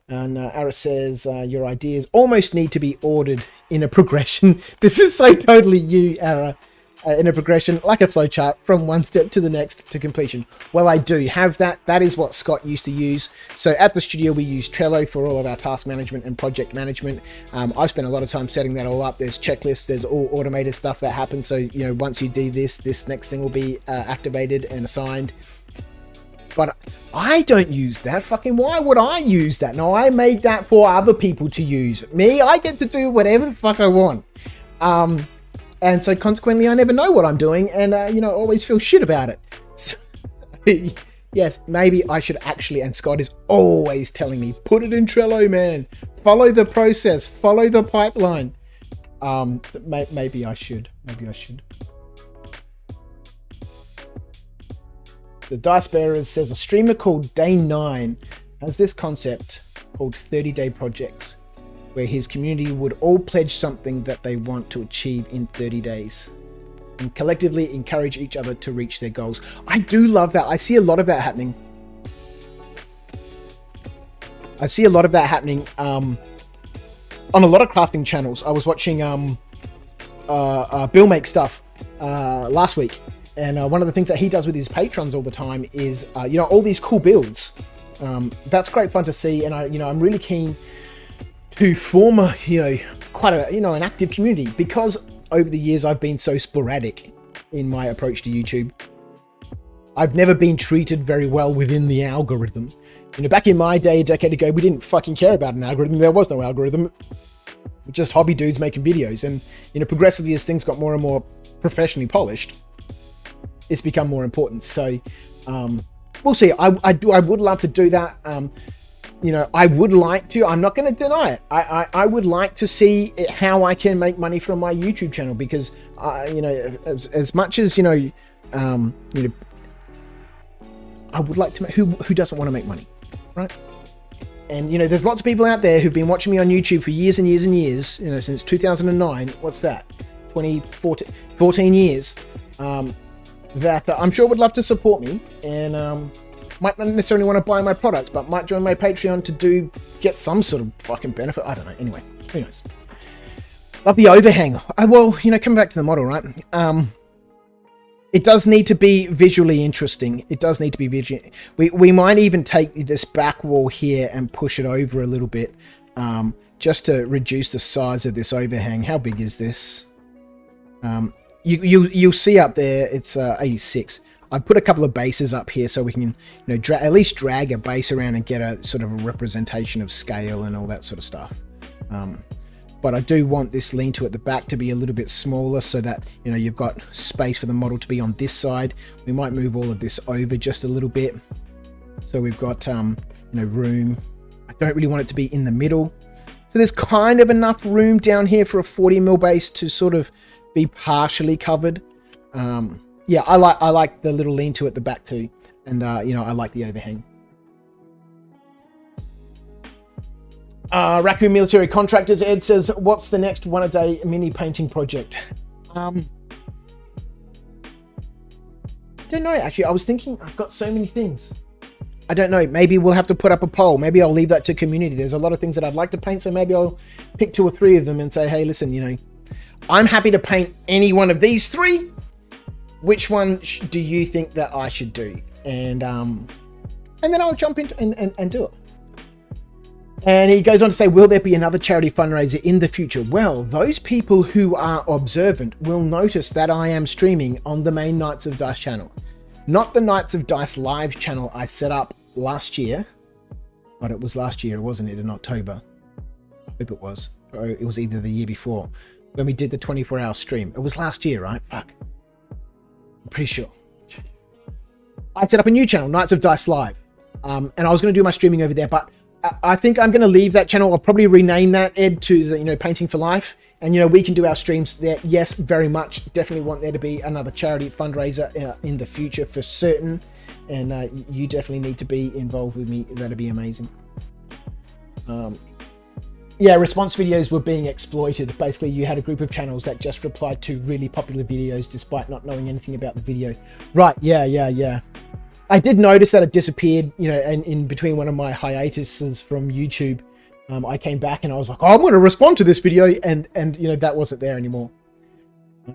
And Aris says your ideas almost need to be ordered in a progression. This is so totally you, Ara. In a progression, like a flowchart, from one step to the next to completion. Well, I do have that. That is what Scott used to use. So at the studio, we use Trello for all of our task management and project management. I've spent a lot of time setting that all up. There's checklists, there's all automated stuff that happens. So, once you do this next thing will be activated and assigned. But I don't use that. Fucking why would I use that? No, I made that for other people to use. Me, I get to do whatever the fuck I want. And so consequently, I never know what I'm doing and, always feel shit about it. So, yes, maybe I should actually, and Scott is always telling me, put it in Trello, man. Follow the process, follow the pipeline. Maybe I should. The Dice Bearer says a streamer called Day9 has this concept called 30-day projects, where his community would all pledge something that they want to achieve in 30 days and collectively encourage each other to reach their goals. I do love that. I see a lot of that happening. on a lot of crafting channels. I was watching Bill Make Stuff last week, and one of the things that he does with his patrons all the time is all these cool builds. That's great fun to see, and I'm really keen to form quite an active community, because over the years I've been so sporadic in my approach to YouTube. I've never been treated very well within the algorithm. You know, back in my day, a decade ago, we didn't fucking care about an algorithm. There was no algorithm. Just hobby dudes making videos. And, you know, progressively as things got more and more professionally polished, it's become more important. So, we'll see. I would love to do that. You know, I would like to. I'm not going to deny it. I would like to see how I can make money from my YouTube channel because, you know, as much as, you know, I would like to make, who doesn't want to make money, right? And, you know, there's lots of people out there who've been watching me on YouTube for years and years and years, you know, since 2009. What's that? 14 years. That I'm sure would love to support me and might not necessarily want to buy my product, but might join my Patreon to get some sort of fucking benefit. I don't know. Anyway, who knows? Love the overhang. Well, you know, coming back to the model, right? It does need to be visually interesting. It does need to be visually. We might even take this back wall here and push it over a little bit, just to reduce the size of this overhang. How big is this? You'll see up there. It's 86. I put a couple of bases up here so we can, you know, at least drag a base around and get a sort of a representation of scale and all that sort of stuff. But I do want this lean-to at the back to be a little bit smaller so that, you know, you've got space for the model to be on this side. We might move all of this over just a little bit. So we've got, you know, room. I don't really want it to be in the middle. So there's kind of enough room down here for a 40mm base to sort of be partially covered. Yeah, I like the little lean-to at the back too. And, you know, I like the overhang. Raccoon Military Contractors, Ed says, what's the next one-a-day mini painting project? I don't know, actually. I was thinking, I've got so many things. I don't know. Maybe we'll have to put up a poll. Maybe I'll leave that to community. There's a lot of things that I'd like to paint, so maybe I'll pick 2 or 3 of them and say, hey, listen, you know, I'm happy to paint any one of these 3. Which one do you think that I should do? And then I'll jump into and do it. And he goes on to say, will there be another charity fundraiser in the future? Well, those people who are observant will notice that I am streaming on the main Knights of Dice channel. Not the Knights of Dice live channel I set up last year. But it was last year, wasn't it, in October? I hope it was. Or it was either the year before. When we did the 24-hour stream. It was last year, right? Fuck. I'm pretty sure. I set up a new channel, Knights of Dice Live. And I was going to do my streaming over there, but I think I'm going to leave that channel. I'll probably rename that, Ed, to the, you know, Painting for Life. And, you know, we can do our streams there. Yes, very much. Definitely want there to be another charity fundraiser in the future for certain. And you definitely need to be involved with me. That'd be amazing. Yeah, response videos were being exploited. Basically, you had a group of channels that just replied to really popular videos despite not knowing anything about the video. Right, yeah. I did notice that it disappeared, you know, and in between one of my hiatuses from YouTube, I came back and I was like, oh, I'm going to respond to this video, and you know, that wasn't there anymore.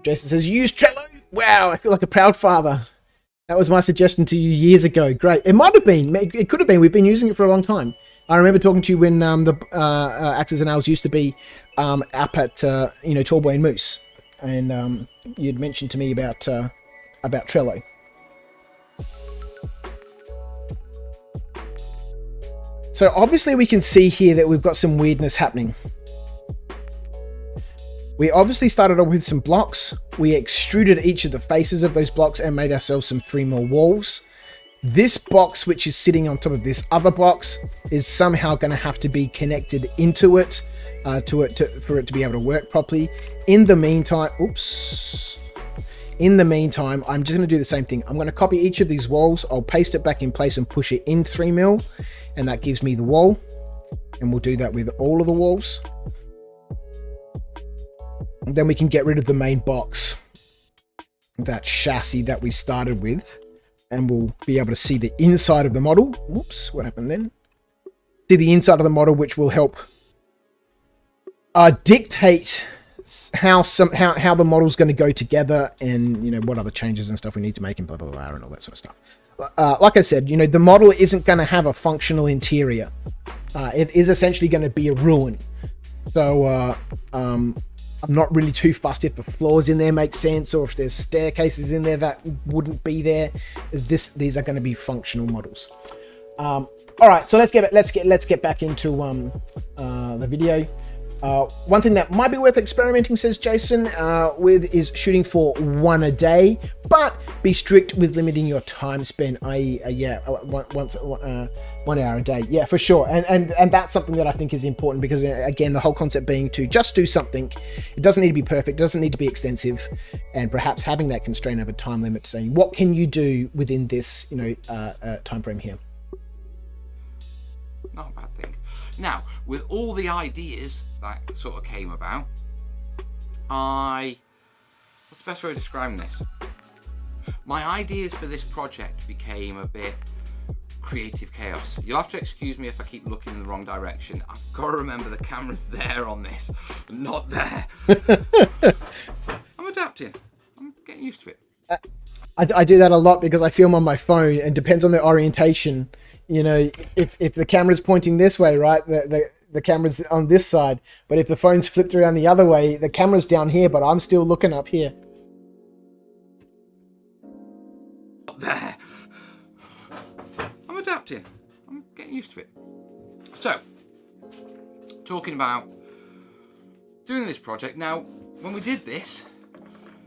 Jason says, use Trello? Wow, I feel like a proud father. That was my suggestion to you years ago. Great. It might have been. It could have been. We've been using it for a long time. I remember talking to you when the Axes and Nails used to be up at, you know, Tallboy and Moose. And you'd mentioned to me about Trello. So obviously we can see here that we've got some weirdness happening. We obviously started off with some blocks. We extruded each of the faces of those blocks and made ourselves some 3mm walls. This box, which is sitting on top of this other box, is somehow going to have to be connected into it, for it to be able to work properly. In the meantime, I'm just going to do the same thing. I'm going to copy each of these walls. I'll paste it back in place and push it in 3mm, and that gives me the wall. And we'll do that with all of the walls. And then we can get rid of the main box, that chassis that we started with, and we'll be able to see the inside of the model. Whoops, what happened then? See the inside of the model, which will help dictate how the model's going to go together, and you know what other changes and stuff we need to make, and blah blah blah, and all that sort of stuff. Like I said, you know, the model isn't going to have a functional interior. It is essentially going to be a ruin. So I'm not really too fussed if the floors in there make sense, or if there's staircases in there that wouldn't be there. These are going to be functional models. All right, so let's get back into the video. One thing that might be worth experimenting, says Jason, with is shooting for 1 a day, but be strict with limiting your time spent, i.e. 1 hour a day. Yeah, for sure. And that's something that I think is important, because again, the whole concept being to just do something. It doesn't need to be perfect, it doesn't need to be extensive, and perhaps having that constraint of a time limit, saying what can you do within this, time frame here. Not a bad thing. Now, with all the ideas that sort of came about, what's the best way of describing this? My ideas for this project became a bit creative chaos. You'll have to excuse me if I keep looking in the wrong direction. I've got to remember the camera's there on this, not there. I'm adapting. I'm getting used to it. I do that a lot because I film on my phone, and depends on the orientation. If the camera's pointing this way, right, the camera's on this side, but if the phone's flipped around the other way, the camera's down here, but I'm still looking up here. There. I'm adapting. I'm getting used to it. So, talking about doing this project. Now, when we did this,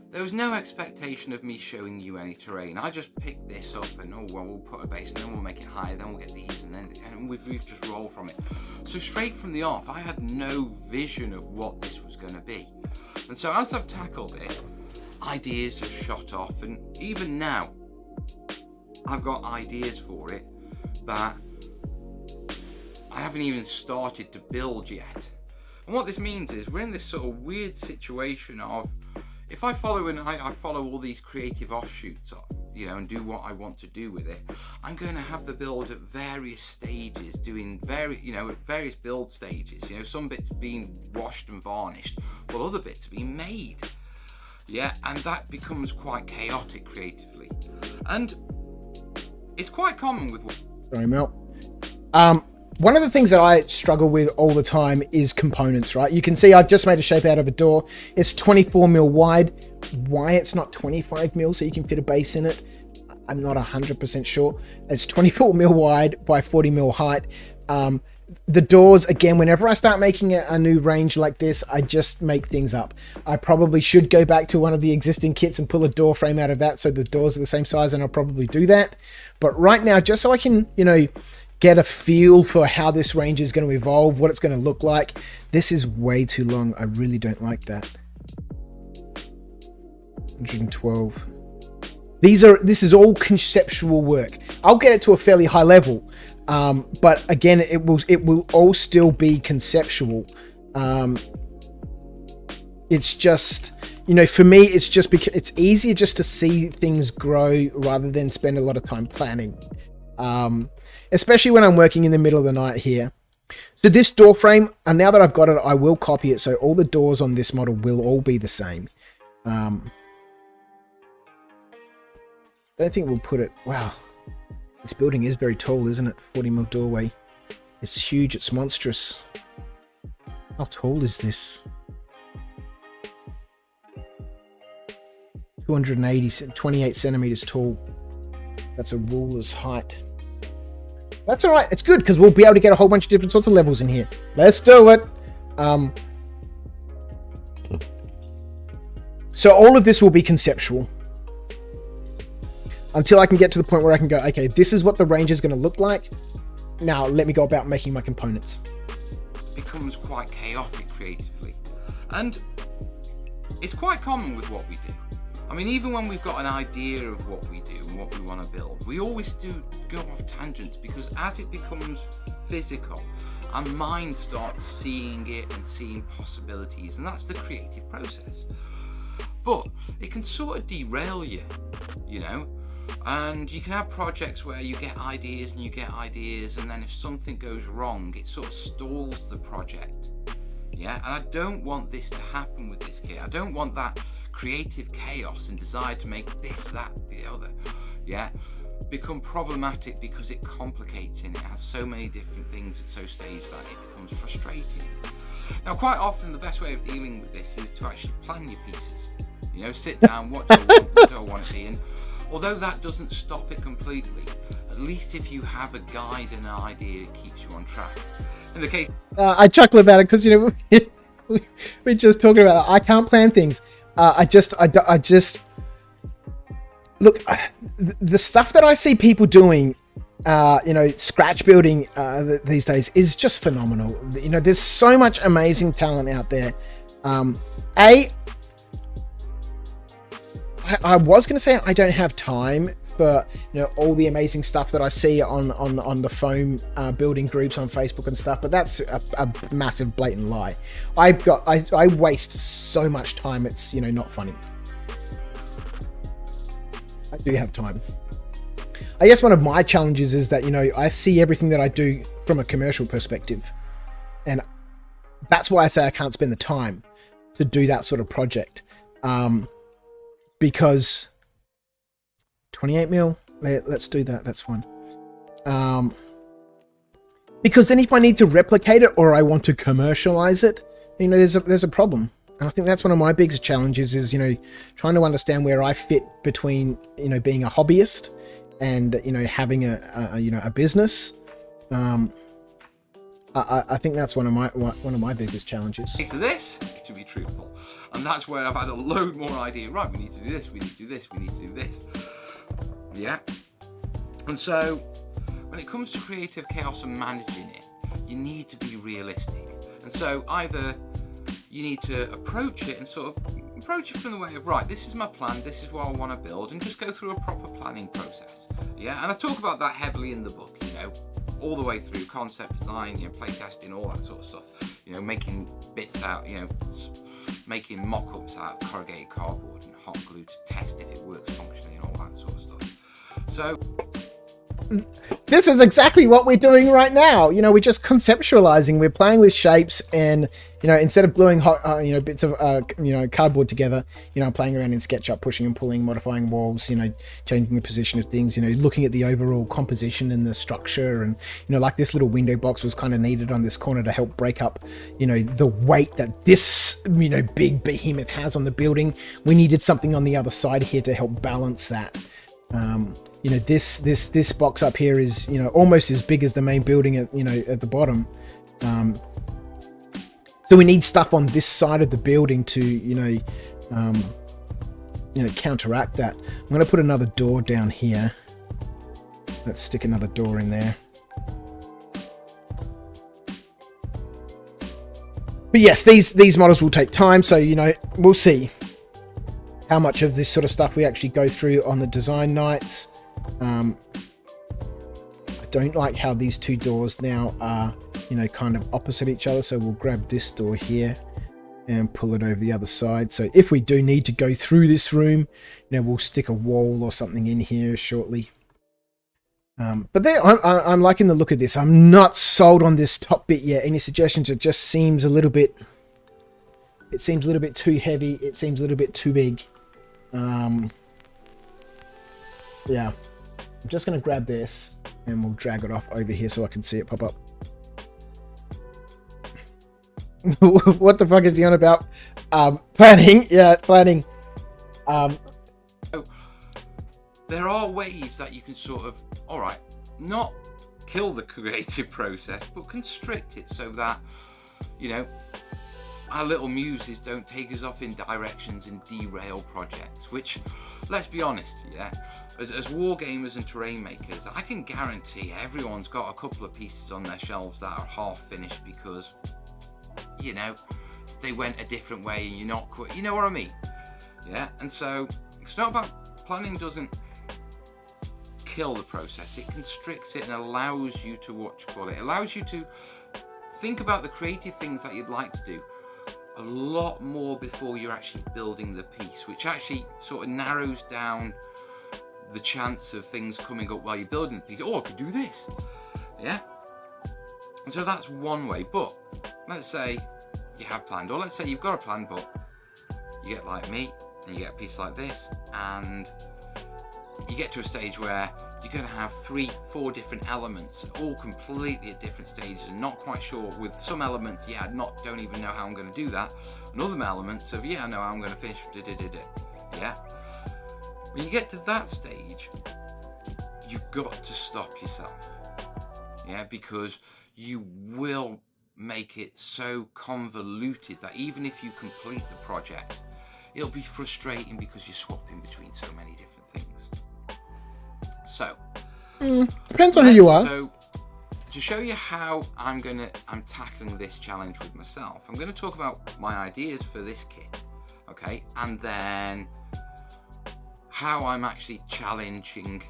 there was no expectation of me showing you any terrain. I just picked this up and, we'll put a base, and then we'll make it higher, then we'll get these, and we've just rolled from it. So straight from the off, I had no vision of what this was going to be. And so as I've tackled it, ideas have shot off, and even now, I've got ideas for it that I haven't even started to build yet. And what this means is we're in this sort of weird situation of, if I follow I follow all these creative offshoots, and do what I want to do with it, I'm going to have the build at various stages, doing various build stages. Some bits being washed and varnished, while other bits being made. Yeah, and that becomes quite chaotic creatively, and it's quite common with. Sorry, Mel. One of the things that I struggle with all the time is components, right? You can see I've just made a shape out of a door. It's 24 mil wide. Why it's not 25 mil so you can fit a base in it, I'm not 100% sure. It's 24 mil wide by 40 mil height. The doors, again, whenever I start making a new range like this, I just make things up. I probably should go back to one of the existing kits and pull a door frame out of that so the doors are the same size, and I'll probably do that. But right now, just so I can, get a feel for how this range is going to evolve, what it's going to look like. This is way too long. I really don't like that. 112. This is all conceptual work. I'll get it to a fairly high level, but again, it will all still be conceptual. It's just, for me, it's just because it's easier just to see things grow rather than spend a lot of time planning. Especially when I'm working in the middle of the night here. So this door frame, and now that I've got it, I will copy it. So all the doors on this model will all be the same. Don't think we'll put it. Wow, this building is very tall, isn't it? 40 mil doorway. It's huge. It's monstrous. How tall is this? 28 centimeters tall. That's a ruler's height. That's all right. It's good because we'll be able to get a whole bunch of different sorts of levels in here. Let's do it. So all of this will be conceptual until I can get to the point where I can go, okay, this is what the range is going to look like. Now let me go about making my components. Becomes quite chaotic creatively, and it's quite common with what we do. I mean, even when we've got an idea of what we do and what we want to build, we always do go off tangents, because as it becomes physical, our mind starts seeing it and seeing possibilities, and that's the creative process. But it can sort of derail you, and you can have projects where you get ideas, and then if something goes wrong, it sort of stalls the project. Yeah, and I don't want this to happen with this kit. I don't want that creative chaos and desire to make this, that, the other. Yeah, become problematic because it complicates it. It has so many different things at so stage that it becomes frustrating. Now, quite often the best way of dealing with this is to actually plan your pieces. You know, sit down, what do I want, what do I want to be in? Although that doesn't stop it completely, at least if you have a guide and an idea, it keeps you on track. In the case, I chuckle about it because, you know, we're just talking about that. I can't plan things. I just look, the stuff that I see people doing, you know, scratch building these days is just phenomenal. You know, there's so much amazing talent out there. I was going to say I don't have time for, you know, all the amazing stuff that I see on the foam building groups on Facebook and stuff, but that's a massive blatant lie. I waste so much time, it's, you know, not funny. I do have time. I guess one of my challenges is that, you know, I see everything that I do from a commercial perspective, and that's why I say I can't spend the time to do that sort of project. Because 28 mil, let's do that. That's fine. Because then if I need to replicate it or I want to commercialize it, you know, there's a problem. And I think that's one of my biggest challenges is, you know, trying to understand where I fit between, you know, being a hobbyist and, you know, having a business. I think that's one of my biggest challenges. to this, to be truthful, and that's where I've had a load more idea. Right, we need to do this, we need to do this, we need to do this. Yeah. And so, when it comes to creative chaos and managing it, you need to be realistic. And so, either you need to approach it and sort of approach it from the way of, right, this is my plan, this is what I want to build, and just go through a proper planning process. Yeah, and I talk about that heavily in the book, you know, all the way through concept design, you know, play testing, all that sort of stuff. You know, making bits out, you know, making mock-ups out of corrugated cardboard and hot glue to test if it works functionally and all that sort of stuff. So this is exactly what we're doing right now. You know, we're just conceptualizing, we're playing with shapes, and, you know, instead of gluing hot, you know, bits of, you know, cardboard together, you know, I'm playing around in Sketchup, pushing and pulling, modifying walls, you know, changing the position of things, you know, looking at the overall composition and the structure. And, you know, like this little window box was kind of needed on this corner to help break up, you know, the weight that this, you know, big behemoth has on the building. We needed something on the other side here to help balance that. You know, this box up here is, you know, almost as big as the main building at, you know, at the bottom. So we need stuff on this side of the building to, you know, counteract that. I'm going to put another door down here. Let's stick another door in there. But yes, these models will take time, so, you know, we'll see how much of this sort of stuff we actually go through on the design nights. I don't like how these two doors now are, you know, kind of opposite each other, so we'll grab this door here and pull it over the other side. So if we do need to go through this room, you know, we'll stick a wall or something in here shortly. But there, I'm liking the look of this. I'm not sold on this top bit yet. Any suggestions? It just seems a little bit, it seems a little bit too heavy. It seems a little bit too big. Yeah, I'm just going to grab this and we'll drag it off over here so I can see it pop up. What the fuck is he on about? Planning. Yeah, planning. There are ways that you can sort of, all right, not kill the creative process, but constrict it so that, you know, our little muses don't take us off in directions and derail projects, which, let's be honest, yeah, as wargamers and terrain makers, I can guarantee everyone's got a couple of pieces on their shelves that are half finished because, you know, they went a different way and you're not quite, you know what I mean? Yeah, and so it's not about, planning doesn't kill the process, it constricts it and allows you to, what you call it, allows you to think about the creative things that you'd like to do a lot more before you're actually building the piece, which actually sort of narrows down the chance of things coming up while you're building the piece. Oh, I could do this, yeah. And so that's one way. But let's say you have planned, or let's say you've got a plan, but you get like me and you get a piece like this, and you get to a stage where you're going to have 3-4 different elements, all completely at different stages, and not quite sure. With some elements, yeah, don't even know how I'm going to do that, and other elements of, yeah, I know how I'm going to finish. Yeah. When you get to that stage, you've got to stop yourself. Yeah, because you will make it so convoluted that even if you complete the project, it'll be frustrating because you're swapping between so many different things. So depends on who you are. So to show you how I'm tackling this challenge with myself, I'm going to talk about my ideas for this kit, okay, and then how I'm actually challenging,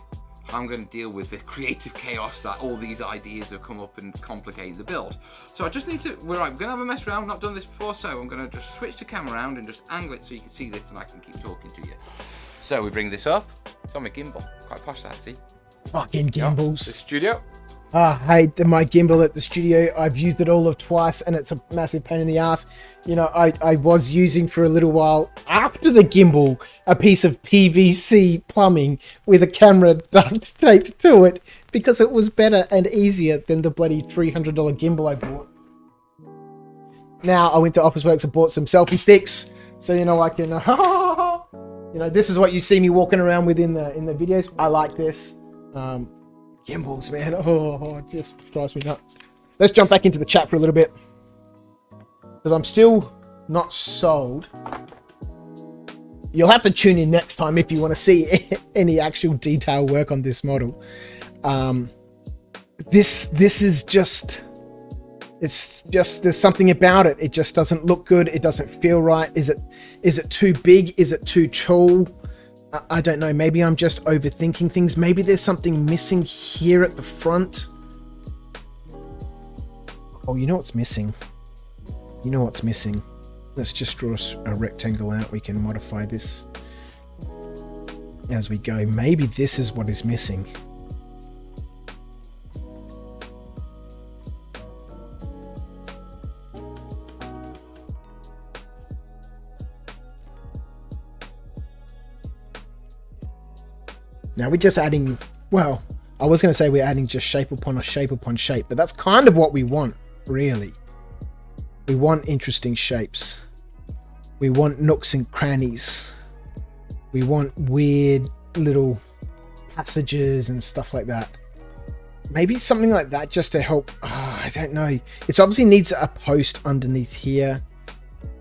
how I'm going to deal with the creative chaos that all these ideas have come up and complicate the build. So I just need to, we're going to have a mess around, not done this before, so I'm going to just switch the camera around and just angle it so you can see this and I can keep talking to you. So we bring this up, it's on my gimbal, quite posh that, see? Fucking gimbals. The studio. I hate my gimbal at the studio. I've used it all of twice and it's a massive pain in the ass. You know, I was using for a little while after the gimbal a piece of PVC plumbing with a camera duct taped to it because it was better and easier than the bloody $300 gimbal I bought. Now I went to Officeworks and bought some selfie sticks, so you know I can you know, this is what you see me walking around with in the videos. I like this. Gimbals, man. Oh, it just drives me nuts. Let's jump back into the chat for a little bit, because I'm still not sold. You'll have to tune in next time if you want to see any actual detail work on this model. This is just, it's just, there's something about it. It just doesn't look good. It doesn't feel right. Is it too big? Is it too tall? I don't know. Maybe I'm just overthinking things. Maybe there's something missing here at the front. Oh, you know what's missing? You know what's missing? Let's just draw a rectangle out. We can modify this as we go. Maybe this is what is missing. Now we're just adding, well, I was going to say we're adding just shape upon shape upon shape, but that's kind of what we want, really. We want interesting shapes. We want nooks and crannies. We want weird little passages and stuff like that. Maybe something like that just to help. Oh, I don't know. It obviously needs a post underneath here.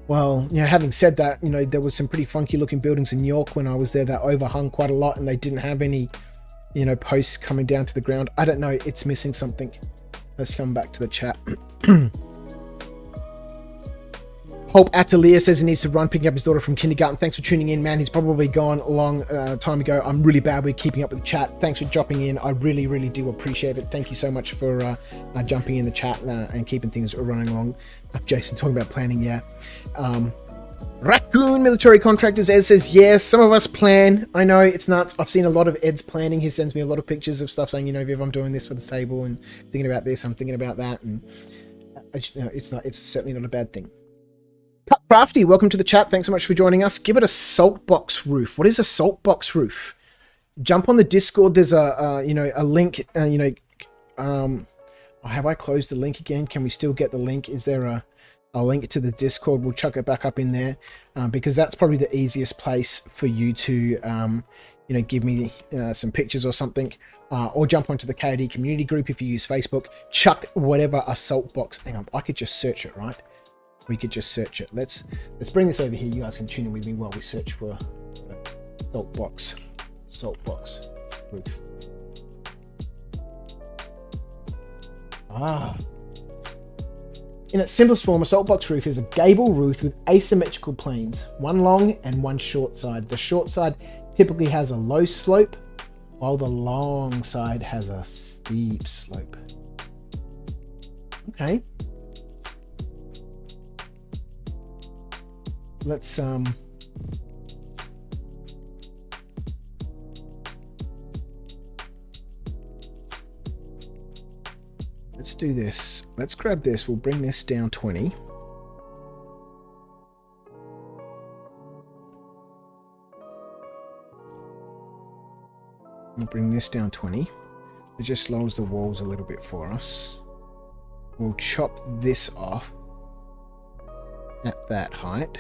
Well, you know, having said that, you know, there was some pretty funky looking buildings in New York when I was there that overhung quite a lot and they didn't have any, you know, posts coming down to the ground. I don't know. It's missing something. Let's come back to the chat. Hope Atelier says he needs to run picking up his daughter from kindergarten. Thanks for tuning in, man. He's probably gone a long time ago. I'm really bad with keeping up with the chat. Thanks for dropping in. I really, really do appreciate it. Thank you so much for jumping in the chat and keeping things running along. Jason talking about planning, yeah. Raccoon Military Contractors, Ed says, yes, some of us plan. I know, it's nuts. I've seen a lot of Ed's planning. He sends me a lot of pictures of stuff saying, you know, Viv, I'm doing this for the table and thinking about this, I'm thinking about that. And you know, it's certainly not a bad thing. Cut Crafty, welcome to the chat. Thanks so much for joining us. Give it a salt box roof. What is a salt box roof? Jump on the Discord. There's a you know, a link. Have I closed the link again? Can we still get the link? Is there a link to the Discord? We'll chuck it back up in there because that's probably the easiest place for you to you know, give me some pictures or something, or jump onto the KOD community group if you use Facebook. Chuck whatever a salt box. Hang on, I could just search it, right? We could just search it. Let's bring this over here. You guys can tune in with me while we search for salt box roof. In its simplest form, a salt box roof is a gable roof with asymmetrical planes, one long and one short side. The short side typically has a low slope, while the long side has a steep slope. Okay. Let's do this. Let's grab this. We'll bring this down 20. We'll bring this down 20. It just lowers the walls a little bit for us. We'll chop this off at that height.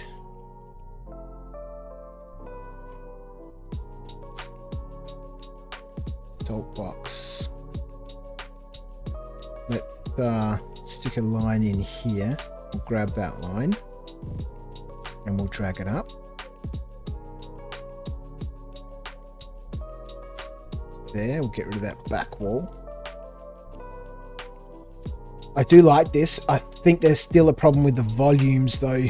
Salt box. Let's stick a line in here. We'll grab that line and we'll drag it up. There, we'll get rid of that back wall. I do like this. I think there's still a problem with the volumes though.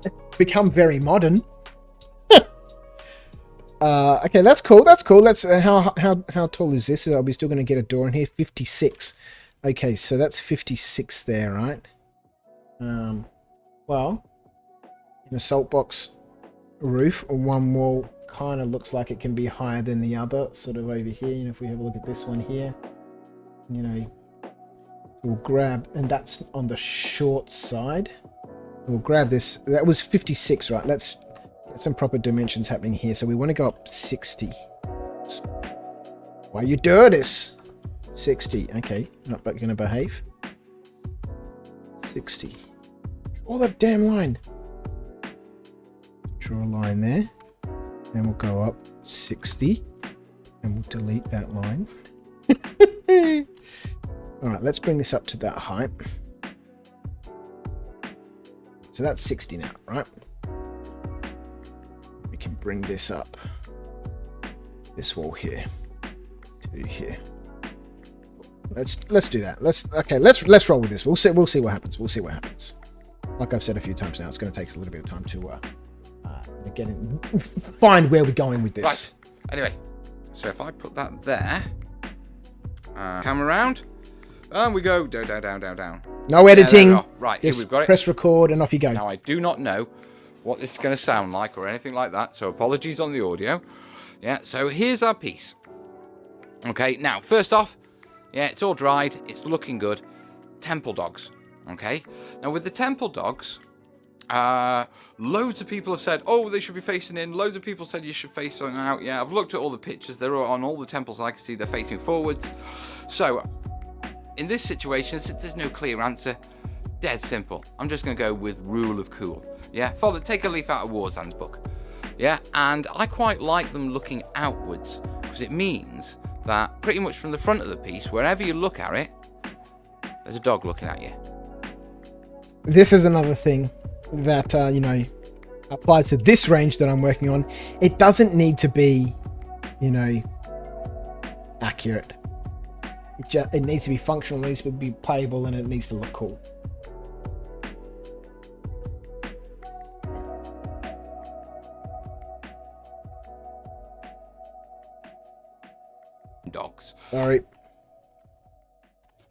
It's become very modern. Okay, that's cool. That's cool. That's how tall is this? Are we still going to get a door in here? 56. Okay, so that's 56 there, right? Well, in a salt box roof, one wall kind of looks like it can be higher than the other, sort of over here. You know, if we have a look at this one here, you know, we'll grab, and that's on the short side. We'll grab this. That was 56, right? Let's get some proper dimensions happening here. So we want to go up 60. Why you do this? 60. Okay, not going to behave. 60. Draw that damn line. Draw a line there. And we'll go up 60. And we'll delete that line. Alright, let's bring this up to that height. So that's 60 now, right? We can bring this up. This wall here. To here. Let's do that. Let's roll with this. We'll see what happens. We'll see what happens. Like I've said a few times now, it's going to take us a little bit of time to find where we're going with this. Right. Anyway, so if I put that there, come around, and we go down. No editing. Right, here we've got it. Press record and off you go. Now I do not know what this is going to sound like or anything like that, so apologies on the audio. Yeah, so here's our piece. Okay, now first off, yeah, it's all dried. It's looking good. Temple dogs. Okay. Now with the temple dogs, loads of people have said, oh, they should be facing in. Loads of people said you should face something out. Yeah, I've looked at all the pictures. They're on all the temples. I can see they're facing forwards. So in this situation, since there's no clear answer, dead simple. I'm just going to go with rule of cool. Yeah, take a leaf out of Warzan's book. Yeah, and I quite like them looking outwards because it means that pretty much from the front of the piece, wherever you look at it, there's a dog looking at you. This is another thing that, you know, applies to this range that I'm working on. It doesn't need to be, you know, accurate. It needs to be functional, it needs to be playable, and it needs to look cool. Dogs. Sorry.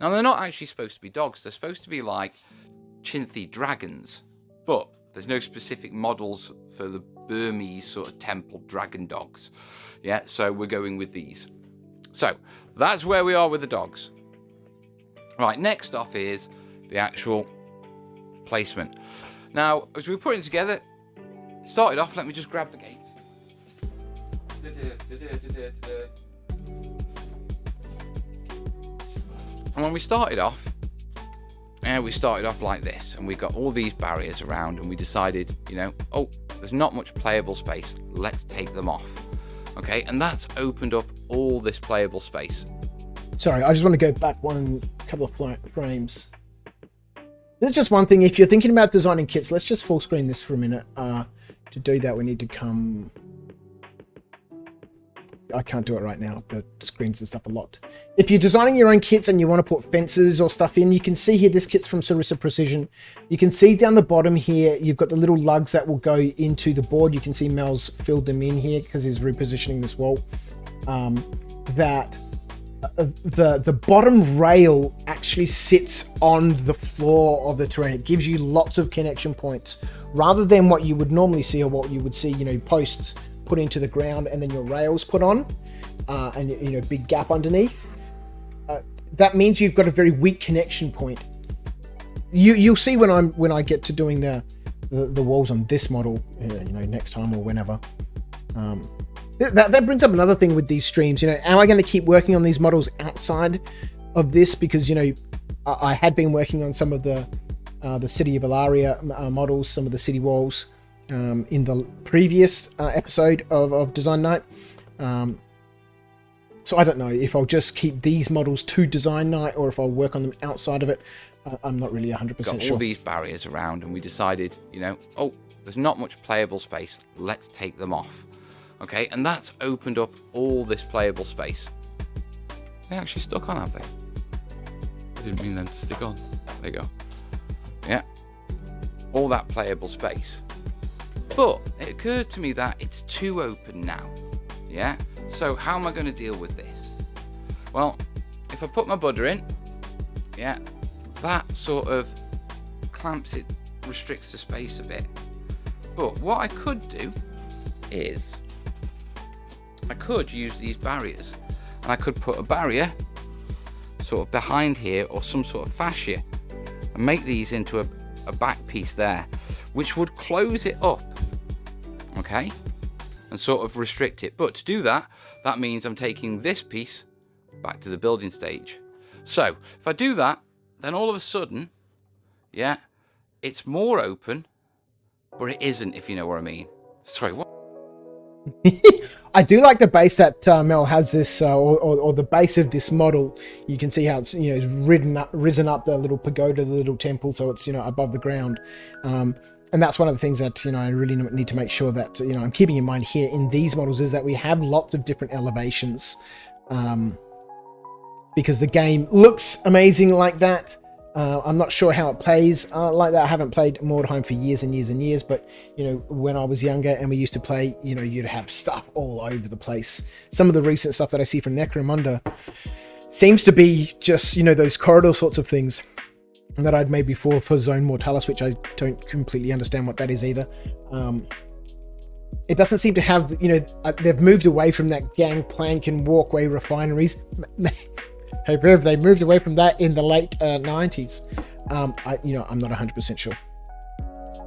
Now they're not actually supposed to be dogs. They're supposed to be like chinthy dragons, but there's no specific models for the Burmese sort of temple dragon dogs. Yeah, so we're going with these. So that's where we are with the dogs. Right, next off is the actual placement. Now, as we're putting together, started off, let me just grab the gates. And when we started off like this, and we got all these barriers around, and we decided, you know, oh, there's not much playable space. Let's take them off. Okay, and that's opened up all this playable space. Sorry, I just want to go back couple of frames. There's just one thing. If you're thinking about designing kits, let's just full screen this for a minute. To do that, we need to come... I can't do it right now. The screens and stuff a lot. If you're designing your own kits and you want to put fences or stuff in, you can see here, this kit's from Sarissa Precision. You can see down the bottom here, you've got the little lugs that will go into the board. You can see Mel's filled them in here because he's repositioning this wall. The bottom rail actually sits on the floor of the terrain. It gives you lots of connection points rather than what you would normally see, or what you would see, you know, posts put into the ground and then your rails put on, and, you know, big gap underneath. That means you've got a very weak connection point. you'll see when I get to doing the walls on this model, next time or whenever. That brings up another thing with these streams. Am I going to keep working on these models outside of this? Because I had been working on some of the City of Ilaria models, some of the city walls in the previous episode of Design Night. So I don't know if I'll just keep these models to Design Night or if I'll work on them outside of it. I'm not really 100% sure. Got all these barriers around, and we decided, oh, there's not much playable space. Let's take them off. Okay, and that's opened up all this playable space. They actually stuck on, have they? I didn't mean them to stick on. There you go. Yeah, all that playable space. But it occurred to me that it's too open now. Yeah, so how am I going to deal with this? Well, if I put my budder in, yeah, that sort of clamps it, restricts the space a bit. But what I could do is I could use these barriers, and I could put a barrier sort of behind here or some sort of fascia and make these into a back piece there, which would close it up, okay, and sort of restrict it. But to do that, that means I'm taking this piece back to the building stage. So if I do that, then all of a sudden, yeah, it's more open, but it isn't, if you know what I mean. Sorry, what? I do like the base that Mel has this, or the base of this model. You can see how it's it's risen up the little pagoda, the little temple, so it's above the ground. And that's one of the things that I really need to make sure that I'm keeping in mind here in these models, is that we have lots of different elevations, because the game looks amazing like that. I'm not sure how it plays like that. I haven't played Mordheim for years and years and years, but when I was younger and we used to play, you'd have stuff all over the place. Some of the recent stuff that I see from Necromunda seems to be just those corridor sorts of things that I'd made before for Zone Mortalis, which I don't completely understand what that is either. It doesn't seem to have, they've moved away from that gangplank and walkway refineries. Have they moved away from that in the late 90s? I'm not 100% sure.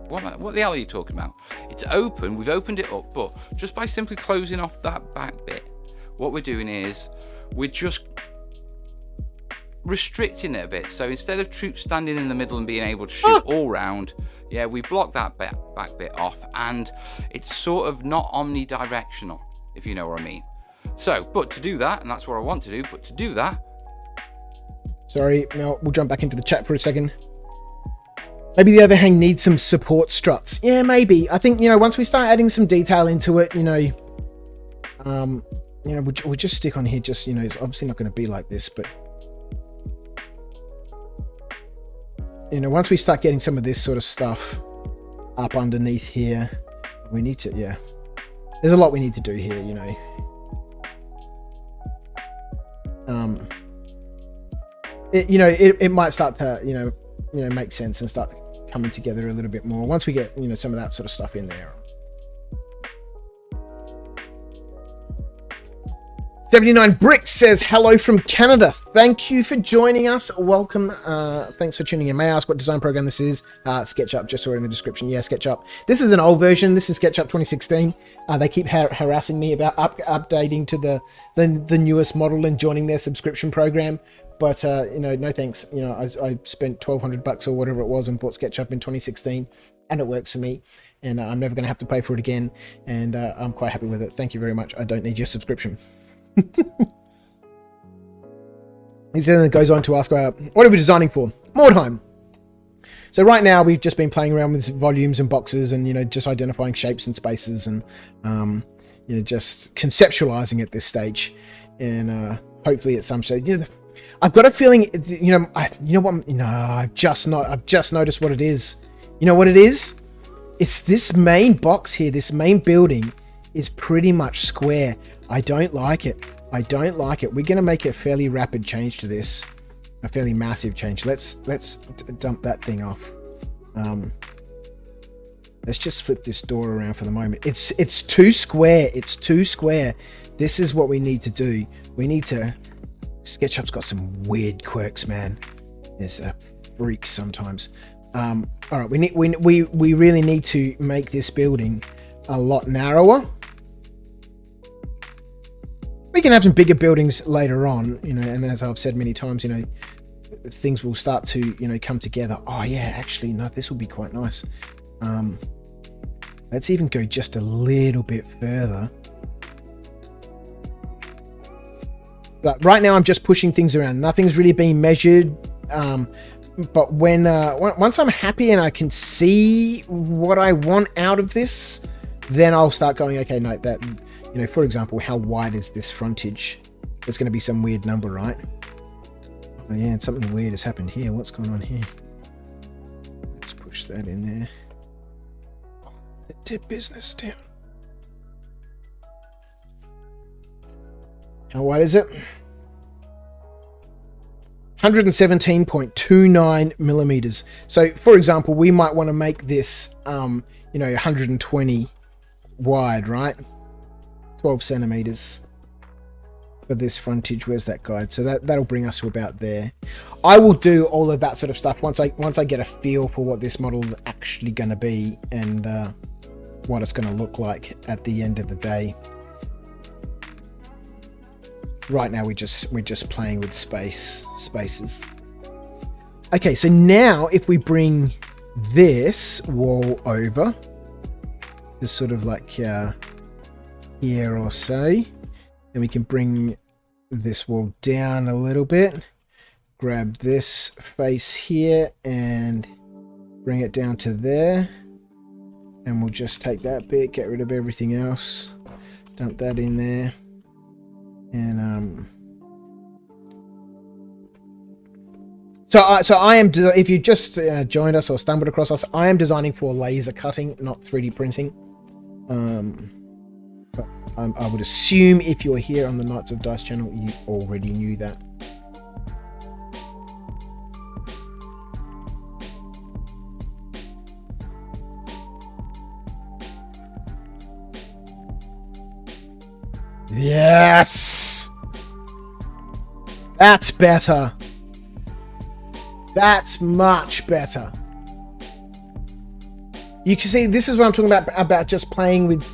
What the hell are you talking about? It's open, we've opened it up, but just by simply closing off that back bit, what we're doing is we're just restricting it a bit. So instead of troops standing in the middle and being able to shoot all round, yeah, we block that back bit off, and it's sort of not omnidirectional, if you know what I mean. So, but to do that, and that's what I want to do, but to do that... Sorry, Mel, we'll jump back into the chat for a second. Maybe the overhang needs some support struts. Yeah, maybe. I think, once we start adding some detail into it, we'll just stick on here, just, it's obviously not going to be like this, but... once we start getting some of this sort of stuff up underneath here, we need to, yeah. There's a lot we need to do here, It might start to, make sense and start coming together a little bit more once we get, some of that sort of stuff in there. 79 Bricks says, hello from Canada. Thank you for joining us. Welcome. Thanks for tuning in. May I ask what design program this is? Sketchup, just saw it in the description. Yeah, Sketchup. This is an old version. This is Sketchup 2016. They keep harassing me about updating to the newest model and joining their subscription program. But, no thanks. I spent $1,200 or whatever it was and bought Sketchup in 2016, and it works for me. And I'm never going to have to pay for it again. And I'm quite happy with it. Thank you very much. I don't need your subscription. He then goes on to ask, what are we designing for? Mordheim. So right now we've just been playing around with volumes and boxes and, just identifying shapes and spaces and, just conceptualizing at this stage. And hopefully at some stage, I've got a feeling, I've just noticed what it is. You know what it is? It's this main box here, this main building is pretty much square. I don't like it. We're going to make a fairly rapid change to this, a fairly massive change. Let's dump that thing off. Let's just flip this door around for the moment. It's too square. It's too square. This is what we need to do. We need to... SketchUp's got some weird quirks, man. There's a freaks sometimes. All right, we really need to make this building a lot narrower. We can have some bigger buildings later on, you know, and as I've said many times, you know, things will start to, you know, come together. Oh yeah, actually, no, this will be quite nice. Let's even go just a little bit further. But right now I'm just pushing things around. Nothing's really being measured. But when once I'm happy and I can see what I want out of this, then I'll start going, okay, no, that, you know, for example, how wide is this frontage? It's going to be some weird number, right? Oh yeah, and something weird has happened here. What's going on here? Let's push that in there. Oh, let their business down. How wide is it? 117.29 millimeters. So, for example, we might want to make this, you know, 120 wide, right? 12 centimeters for this frontage. Where's that guide? So that'll bring us to about there. I will do all of that sort of stuff once I get a feel for what this model is actually going to be and what it's going to look like at the end of the day. Right now we're just playing with spaces. Okay, so now if we bring this wall over, just sort of like here or so, then we can bring this wall down a little bit, grab this face here and bring it down to there, and we'll just take that bit, get rid of everything else, dump that in there. And so I am, if you just joined us or stumbled across us, I am designing for laser cutting, not 3D printing. But I would assume if you're here on the Knights of Dice channel, you already knew that. Yes! That's better. That's much better. You can see, this is what I'm talking about just playing with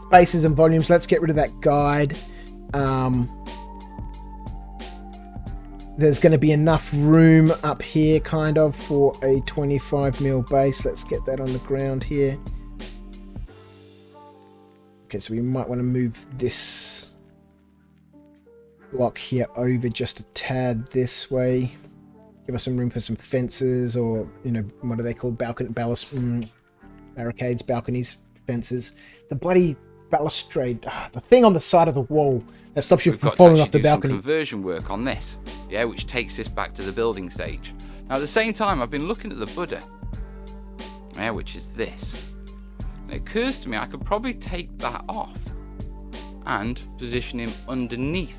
spaces and volumes. Let's get rid of that guide. There's going to be enough room up here kind of for a 25mm base. Let's get that on the ground here. Okay, so we might want to move this block here over just a tad this way. Give us some room for some fences, or, you know, what are they called? Barricades, balconies, fences. The bloody balustrade, the thing on the side of the wall that stops you from falling off the balcony. Some conversion work on this, yeah, which takes this back to the building stage. Now, at the same time, I've been looking at the Buddha, yeah, which is this. And it occurs to me I could probably take that off and position him underneath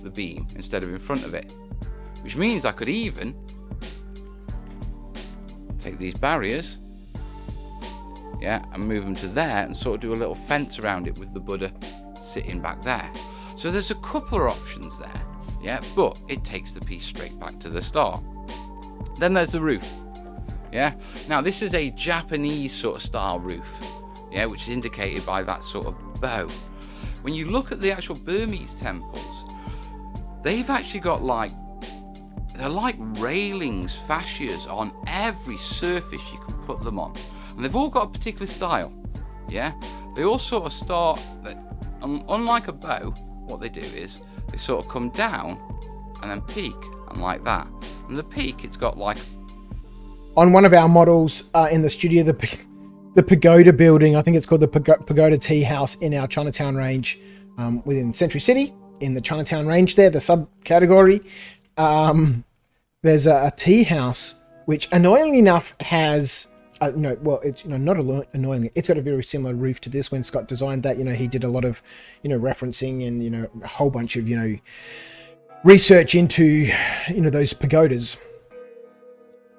the beam instead of in front of it, which means I could even take these barriers, yeah, and move them to there and sort of do a little fence around it with the Buddha sitting back there. So there's a couple of options there, yeah, but it takes the piece straight back to the start. Then there's the roof, yeah. Now this is a Japanese sort of style roof, yeah, which is indicated by that sort of bow. When you look at the actual Burmese temples, they've actually got they're like railings, fascias on every surface you can put them on. And they've all got a particular style, yeah? They all sort of start, unlike a bow, what they do is they sort of come down and then peak, and like that. And the peak, it's got like... On one of our models in the studio, the pagoda building, I think it's called the Pagoda Tea House in our Chinatown range within Century City, in the Chinatown range there, the subcategory. There's a tea house, which annoyingly enough has... it's, not annoyingly, it's got a very similar roof to this. When Scott designed that, he did a lot of, referencing and, a whole bunch of, research into, those pagodas.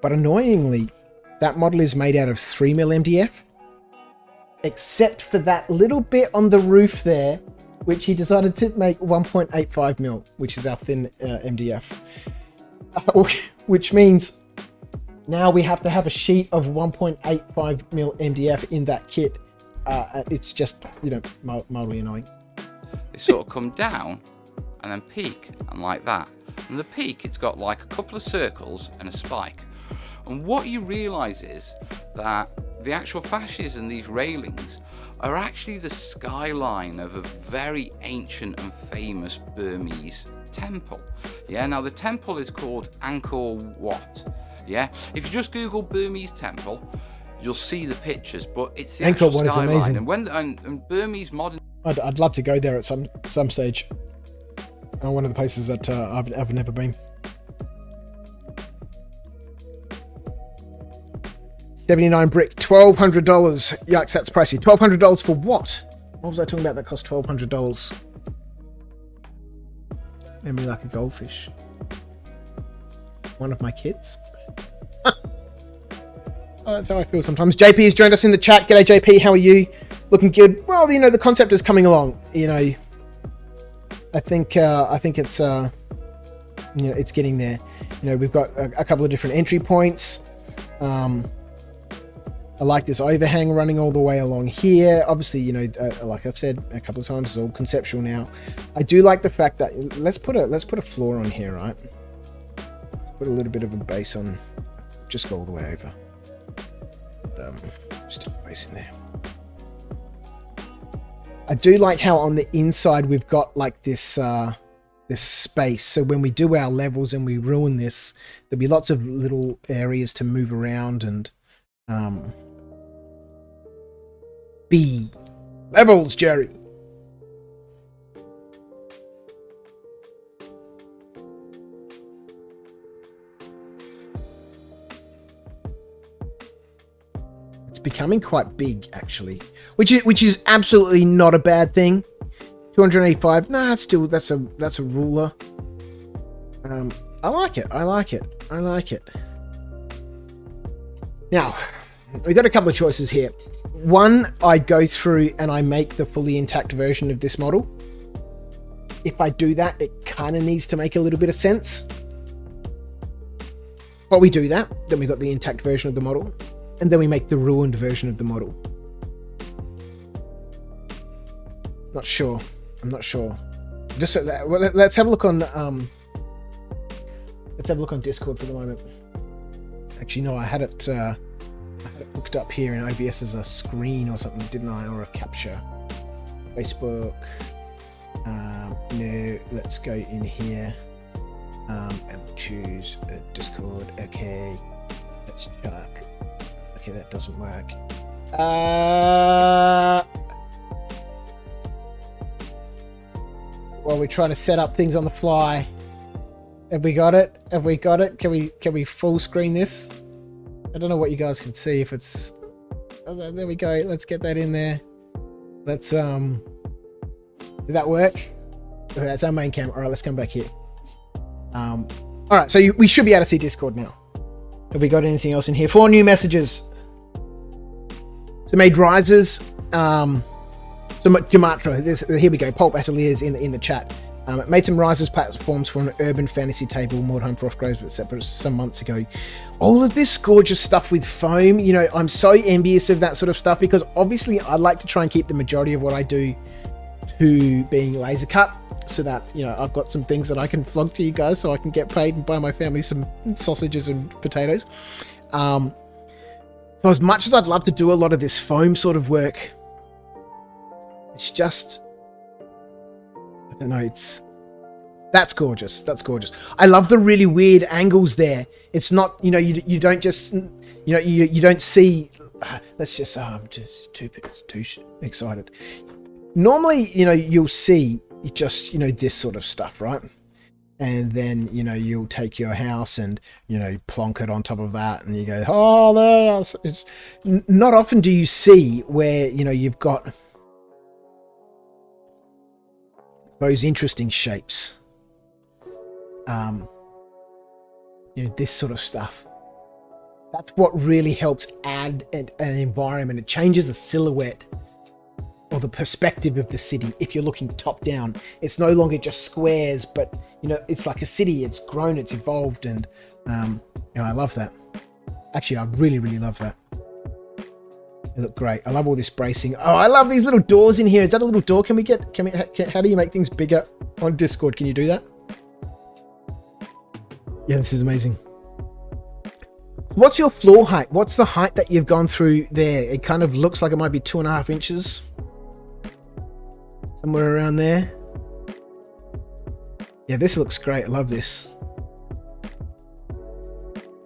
But annoyingly, that model is made out of 3mm MDF, except for that little bit on the roof there, which he decided to make 1.85mm, which is our thin MDF, which means Now we have to have a sheet of 1.85 mil MDF in that kit. It's just, mildly annoying. They sort of come down and then peak, and like that. And the peak, it's got like a couple of circles and a spike. And what you realise is that the actual fascias and these railings are actually the skyline of a very ancient and famous Burmese temple. Yeah, now the temple is called Angkor Wat. Yeah, if you just Google Burmese temple, you'll see the pictures, but it's the actual Angkor Wat skyline. is amazing. And when and Burmese modern, I'd love to go there at some stage. One of the places that I've never been. 79 brick, $1,200. Yikes, that's pricey. $1,200 for what? What was I talking about that cost $1,200? Made me like a goldfish. One of my kids. Oh, that's how I feel sometimes. JP has joined us in the chat. G'day, JP. How are you? Looking good. Well, the concept is coming along. I think it's it's getting there. We've got a couple of different entry points. I like this overhang running all the way along here. Obviously, like I've said a couple of times, it's all conceptual now. I do like the fact that let's put a floor on here, right? Let's put a little bit of a base on. Just go all the way over. Stick the base in there. I do like how on the inside we've got like this this space. So when we do our levels and we ruin this, there'll be lots of little areas to move around and B levels, Jerry. It's becoming quite big, actually, which is absolutely not a bad thing. 285. Nah, it's still that's a ruler. I like it. I like it. I like it. Now, we've got a couple of choices here. One, I go through and I make the fully intact version of this model. If I do that, it kind of needs to make a little bit of sense. But we do that. Then we got the intact version of the model. And then we make the ruined version of the model. Not sure. I'm not sure. Just let's have a look on Discord for the moment. Actually, no, I had it hooked up here in OBS as a screen or something, didn't I? Or a capture. Facebook. No, let's go in here and choose Discord. Okay, let's check. Okay, that doesn't work. Well, we're trying to set up things on the fly. Have we got it? Have we got it? Can we full screen this? I don't know what you guys can see if it's. Oh, there we go. Let's get that in there. Let's did that work? Okay, that's our main camera. All right, let's come back here. All right, so we should be able to see Discord now. Have we got anything else in here? 4 new messages. So made risers. So Jamatra, here we go. Pulp Ateliers in the chat. Made some risers platforms for an urban fantasy table, moored home for off-groves, etc. some months ago. All of this gorgeous stuff with foam. I'm so envious of that sort of stuff because obviously I like to try and keep the majority of what I do to being laser cut so that, I've got some things that I can vlog to you guys so I can get paid and buy my family some sausages and potatoes. So as much as I'd love to do a lot of this foam sort of work, it's just, I don't know, that's gorgeous. That's gorgeous. I love the really weird angles there. It's not, you don't just, you don't see, let's just, I'm just too excited. Normally, you'll see just, this sort of stuff, right? And then, you'll take your house and, plonk it on top of that and you go, oh, there. It's not often do you see where, you've got those interesting shapes. This sort of stuff. That's what really helps add an environment. It changes the silhouette or the perspective of the city. If you're looking top down, it's no longer just squares, but it's like a city. It's grown, it's evolved, and I love that. Actually, I really, really love that. They look great. I love all this bracing. Oh, I love these little doors in here. Is that a little door? How do you make things bigger on Discord? Can you do that? Yeah, this is amazing. What's your floor height? What's the height that you've gone through there? It kind of looks like it might be 2.5 inches. Somewhere around there. Yeah, this looks great. I love this.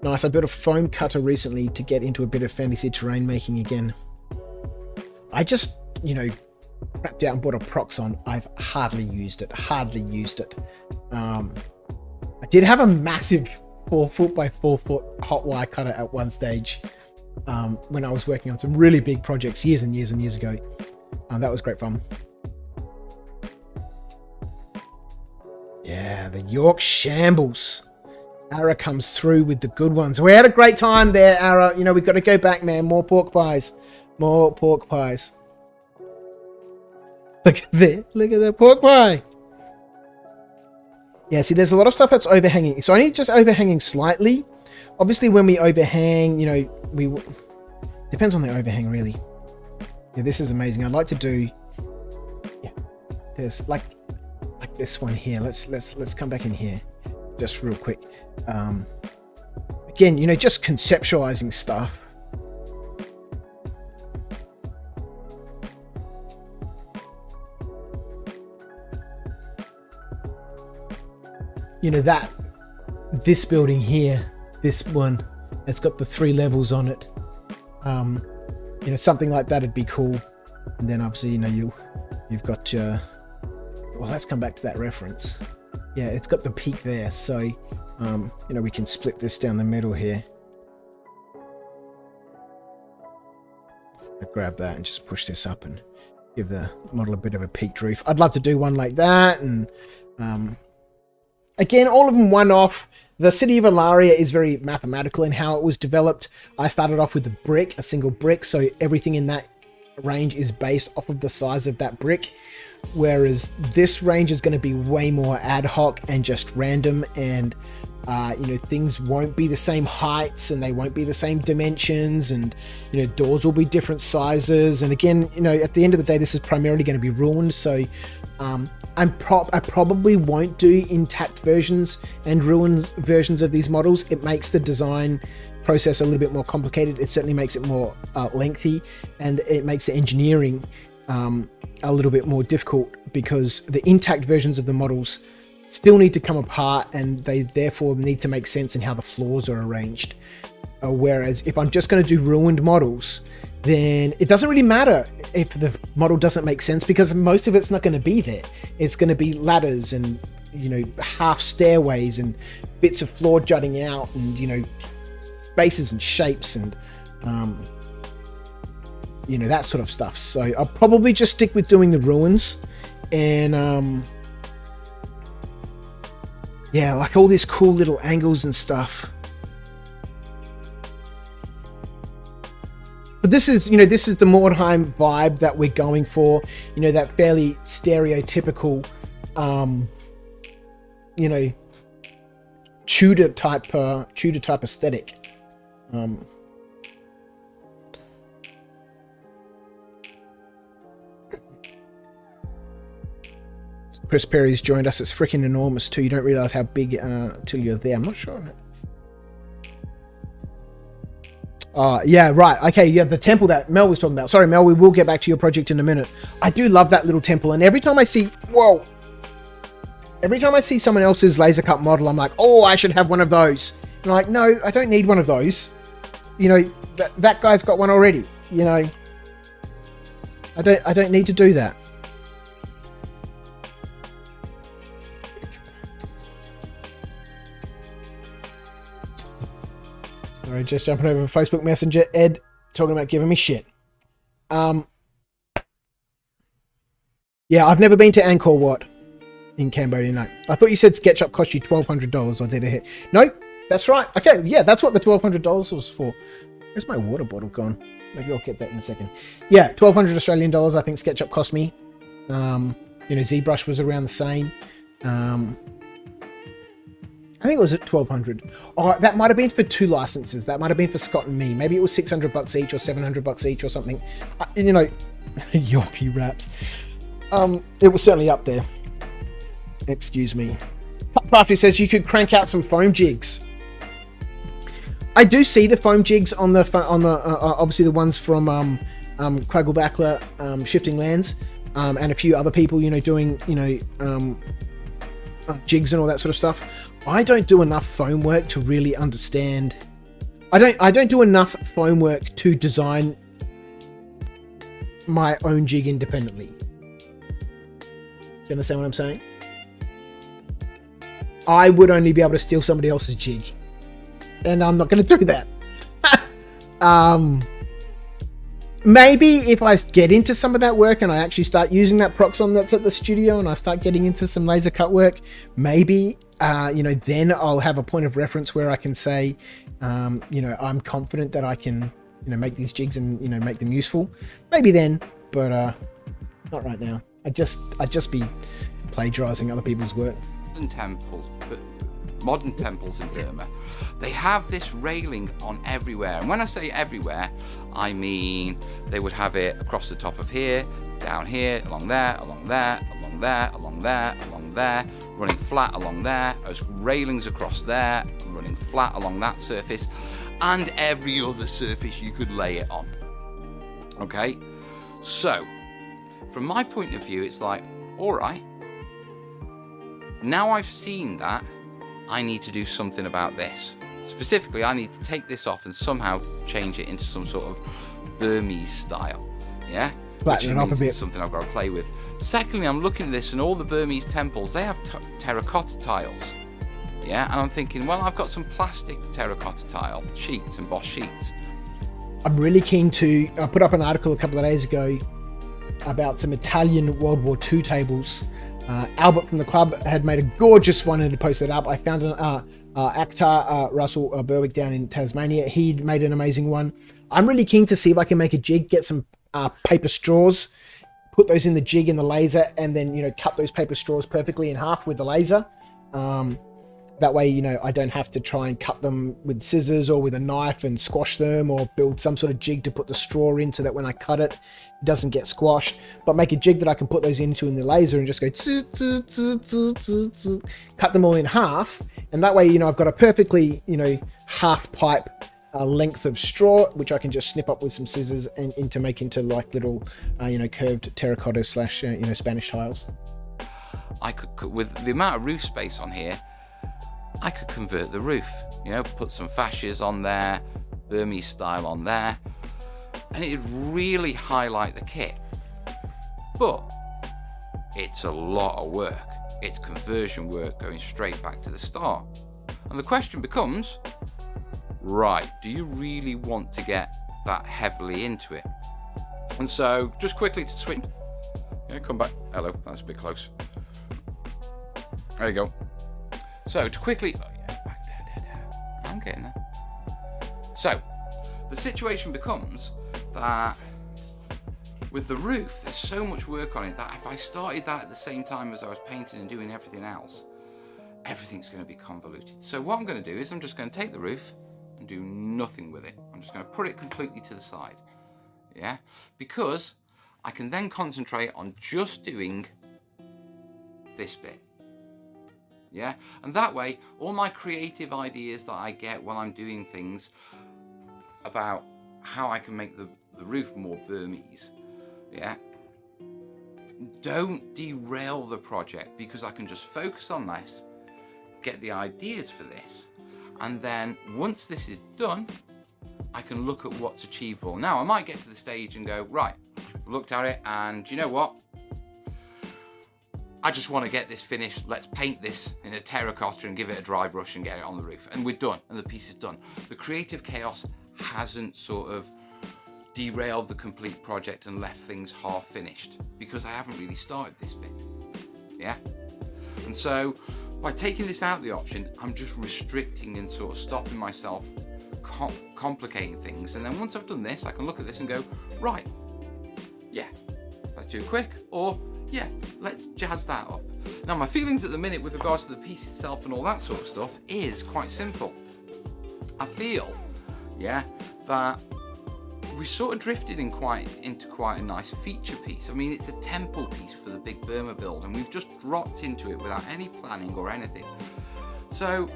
Nice. I built a foam cutter recently to get into a bit of fantasy terrain making again. I just, you know, crapped out and bought a Proxon. I've hardly used it. I did have a massive 4 foot by 4 foot hot wire cutter at one stage when I was working on some really big projects years and years and years ago. That was great fun. Yeah, the York Shambles. Ara comes through with the good ones. We had a great time there, Ara. You know, we've got to go back, man. More pork pies. More pork pies. Look at that. Look at that pork pie. Yeah, see, there's a lot of stuff that's overhanging. It's only just overhanging slightly. Obviously, when we overhang, you know, depends on the overhang, really. Yeah, this is amazing. I'd like to do... Yeah, there's like this one here. Let's come back in here just real quick. Again, you know, just conceptualizing stuff. You know, this building here, this one, it's got the 3 levels on it. You know, something like that would be cool. And then obviously, you know, you've got your... Well, let's come back to that reference. Yeah, it's got the peak there, so you know, we can split this down the middle here. I grab that and just push this up and give the model a bit of a peaked roof. I'd love to do one like that, and again, all of them one-off. The city of Ilaria is very mathematical in how it was developed. I started off with a single brick, so everything in that range is based off of the size of that brick. Whereas this range is going to be way more ad hoc and just random, and you know, things won't be the same heights and they won't be the same dimensions, and you know, doors will be different sizes. And again, you know, at the end of the day, this is primarily going to be ruined, so I probably won't do intact versions and ruined versions of these models. It makes the design process a little bit more complicated. It certainly makes it more lengthy, and it makes the engineering a little bit more difficult, because the intact versions of the models still need to come apart, and they therefore need to make sense in how the floors are arranged. Whereas if I'm just going to do ruined models, then it doesn't really matter if the model doesn't make sense, because most of it's not going to be there. It's going to be ladders and, you know, half stairways and bits of floor jutting out, and, you know, spaces and shapes and you know, that sort of stuff. So I'll probably just stick with doing the ruins, and yeah, like all these cool little angles and stuff. But this is, you know, this is the Mordheim vibe that we're going for. You know, that fairly stereotypical, you know, Tudor type aesthetic. Chris Perry's joined us. It's freaking enormous too. You don't realize how big till you're there. I'm not sure. Yeah, right. Okay, yeah, the temple that Mel was talking about. Sorry, Mel, we will get back to your project in a minute. I do love that little temple, and every time I see... Whoa! Every time I see someone else's laser cut model, I'm like, oh, I should have one of those. And I'm like, no, I don't need one of those. You know, that guy's got one already. You know, I don't need to do that. Sorry, just jumping over Facebook Messenger. Ed talking about giving me shit. Yeah, I've never been to Angkor Wat in Cambodia. No, I thought you said SketchUp cost you $1,200. I did a hit. No, that's right. Okay, yeah, that's what the $1,200 was for. Where's my water bottle gone? Maybe I'll get that in a second. Yeah, 1,200 Australian dollars. I think SketchUp cost me. You know, ZBrush was around the same. And I think it was at 1,200. Oh, that might have been for 2 licenses. That might have been for Scott and me. Maybe it was $600 each or $700 each or something. You know, Yorkie wraps. It was certainly up there. Excuse me. Crafty says you could crank out some foam jigs. I do see the foam jigs on the obviously the ones from Quagglebackler, Shifting Lands, and a few other people, you know, doing, you know, jigs and all that sort of stuff. I don't do enough foam work to really understand. I don't do enough foam work to design my own jig independently. Do you understand what I'm saying? I would only be able to steal somebody else's jig, and I'm not going to do that. Maybe if I get into some of that work and I actually start using that Proxon that's at the studio and I start getting into some laser cut work, maybe, you know, then I'll have a point of reference where I can say, you know, I'm confident that I can, you know, make these jigs and, you know, make them useful. Maybe then, but not right now. I'd just be plagiarizing other people's work. Modern temples in Burma, they have this railing on everywhere, and when I say everywhere, I mean they would have it across the top of here, down here, along there, along there, along there, along there, along there, running flat along there, as railings across there, running flat along that surface, and every other surface you could lay it on. Okay, so from my point of view, it's like, all right, now I've seen that, I need to do something about this. Specifically, I need to take this off and somehow change it into some sort of Burmese style. Yeah? Which means it's something I've got to play with. Secondly, I'm looking at this and all the Burmese temples, they have terracotta tiles. Yeah? And I'm thinking, well, I've got some plastic terracotta tile sheets, embossed sheets. I'm really keen to put up an article a couple of days ago about some Italian World War II tables. Albert from the club had made a gorgeous one and had posted it up. I found an actor, Russell Berwick, down in Tasmania. He'd made an amazing one. I'm really keen to see if I can make a jig, get some paper straws, put those in the jig in the laser, and then, you know, cut those paper straws perfectly in half with the laser. That way, you know, I don't have to try and cut them with scissors or with a knife and squash them, or build some sort of jig to put the straw in so that when I cut it, it doesn't get squashed. But make a jig that I can put those into in the laser and just go cut them all in half. And that way, you know, I've got a perfectly, you know, half pipe length of straw, which I can just snip up with some scissors and make into like little, you know, curved terracotta / you know, Spanish tiles. I could, with the amount of roof space on here, I could convert the roof, you know, put some fascias on there, Burmese style on there, and it'd really highlight the kit. But it's a lot of work. It's conversion work going straight back to the start. And the question becomes, right, do you really want to get that heavily into it? And so, just quickly to switch, yeah, come back, hello, that's a bit close. There you go. So to quickly, oh yeah, back there, I'm getting there. So the situation becomes that with the roof, there's so much work on it that if I started that at the same time as I was painting and doing everything else, everything's going to be convoluted. So what I'm going to do is I'm just going to take the roof and do nothing with it. I'm just going to put it completely to the side. Yeah, because I can then concentrate on just doing this bit. Yeah, and that way, all my creative ideas that I get while I'm doing things about how I can make the roof more Burmese, yeah, don't derail the project, because I can just focus on this, get the ideas for this, and then once this is done, I can look at what's achievable. Now, I might get to the stage and go, right, I've looked at it, and you know what? I just want to get this finished. Let's paint this in a terracotta and give it a dry brush and get it on the roof. And we're done, and the piece is done. The creative chaos hasn't sort of derailed the complete project and left things half finished, because I haven't really started this bit. Yeah? And so by taking this out of the option, I'm just restricting and sort of stopping myself complicating things. And then once I've done this, I can look at this and go, right, yeah, let's do it quick, or yeah, let's jazz that up. Now my feelings at the minute with regards to the piece itself and all that sort of stuff is quite simple. I feel, yeah, that we sort of drifted into quite a nice feature piece. I mean, it's a temple piece for the big Burma build, and we've just dropped into it without any planning or anything. So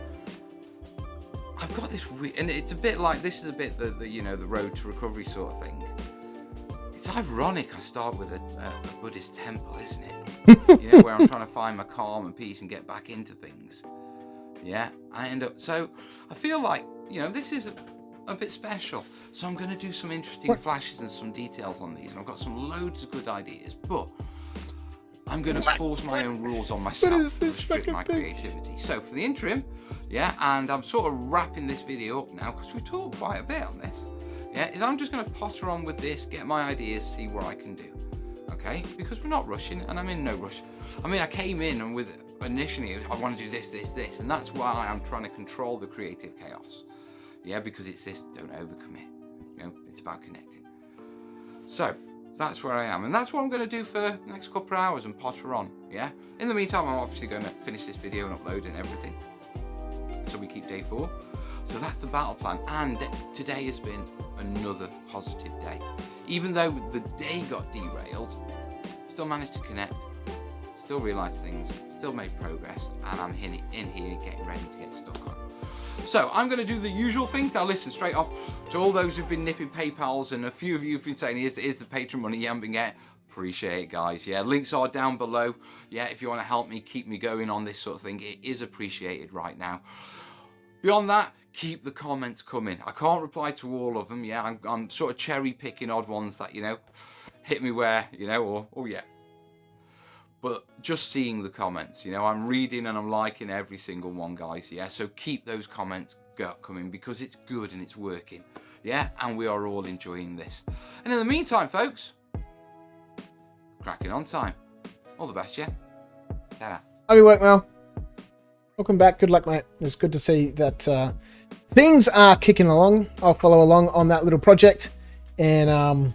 I've got this and it's a bit like, this is a bit the you know, the road to recovery sort of thing. It's ironic I start with a Buddhist temple, isn't it? You know, where I'm trying to find my calm and peace and get back into things. Yeah, I end up, so I feel like, you know, this is a bit special. So I'm going to do some interesting flashes and some details on these. And I've got some loads of good ideas, but I'm going to force my own rules on myself and restrict my creativity. So for the interim, yeah, and I'm sort of wrapping this video up now because we've talked quite a bit on this. Yeah, is I'm just going to potter on with this, get my ideas, see what I can do. Okay, because we're not rushing, and I'm in no rush. I mean, I came in and with initially I want to do this, and that's why I'm trying to control the creative chaos. Yeah, because it's this, don't overcommit. You know, it's about connecting. So that's where I am, and that's what I'm going to do for the next couple of hours and potter on. Yeah. In the meantime, I'm obviously going to finish this video and upload and everything. So we keep day 4. So that's the battle plan, and today has been another positive day. Even though the day got derailed, still managed to connect, still realised things, still made progress, and I'm in here getting ready to get stuck on. So I'm going to do the usual things. Now listen, straight off, to all those who've been nipping PayPals, and a few of you have been saying, here's the Patreon money you haven't been getting. Appreciate it, guys. Yeah, links are down below. Yeah, if you want to help me, keep me going on this sort of thing, it is appreciated right now. Beyond that, keep the comments coming. I can't reply to all of them. Yeah, I'm sort of cherry picking odd ones that, you know, hit me where, you know, or yeah. But just seeing the comments, you know, I'm reading and I'm liking every single one, guys. Yeah, so keep those comments coming because it's good and it's working. Yeah, and we are all enjoying this. And in the meantime, folks, cracking on time. All the best, yeah? Ta-da. Happy work, Mel. Welcome back. Good luck, mate. It's good to see that things are kicking along. I'll follow along on that little project, and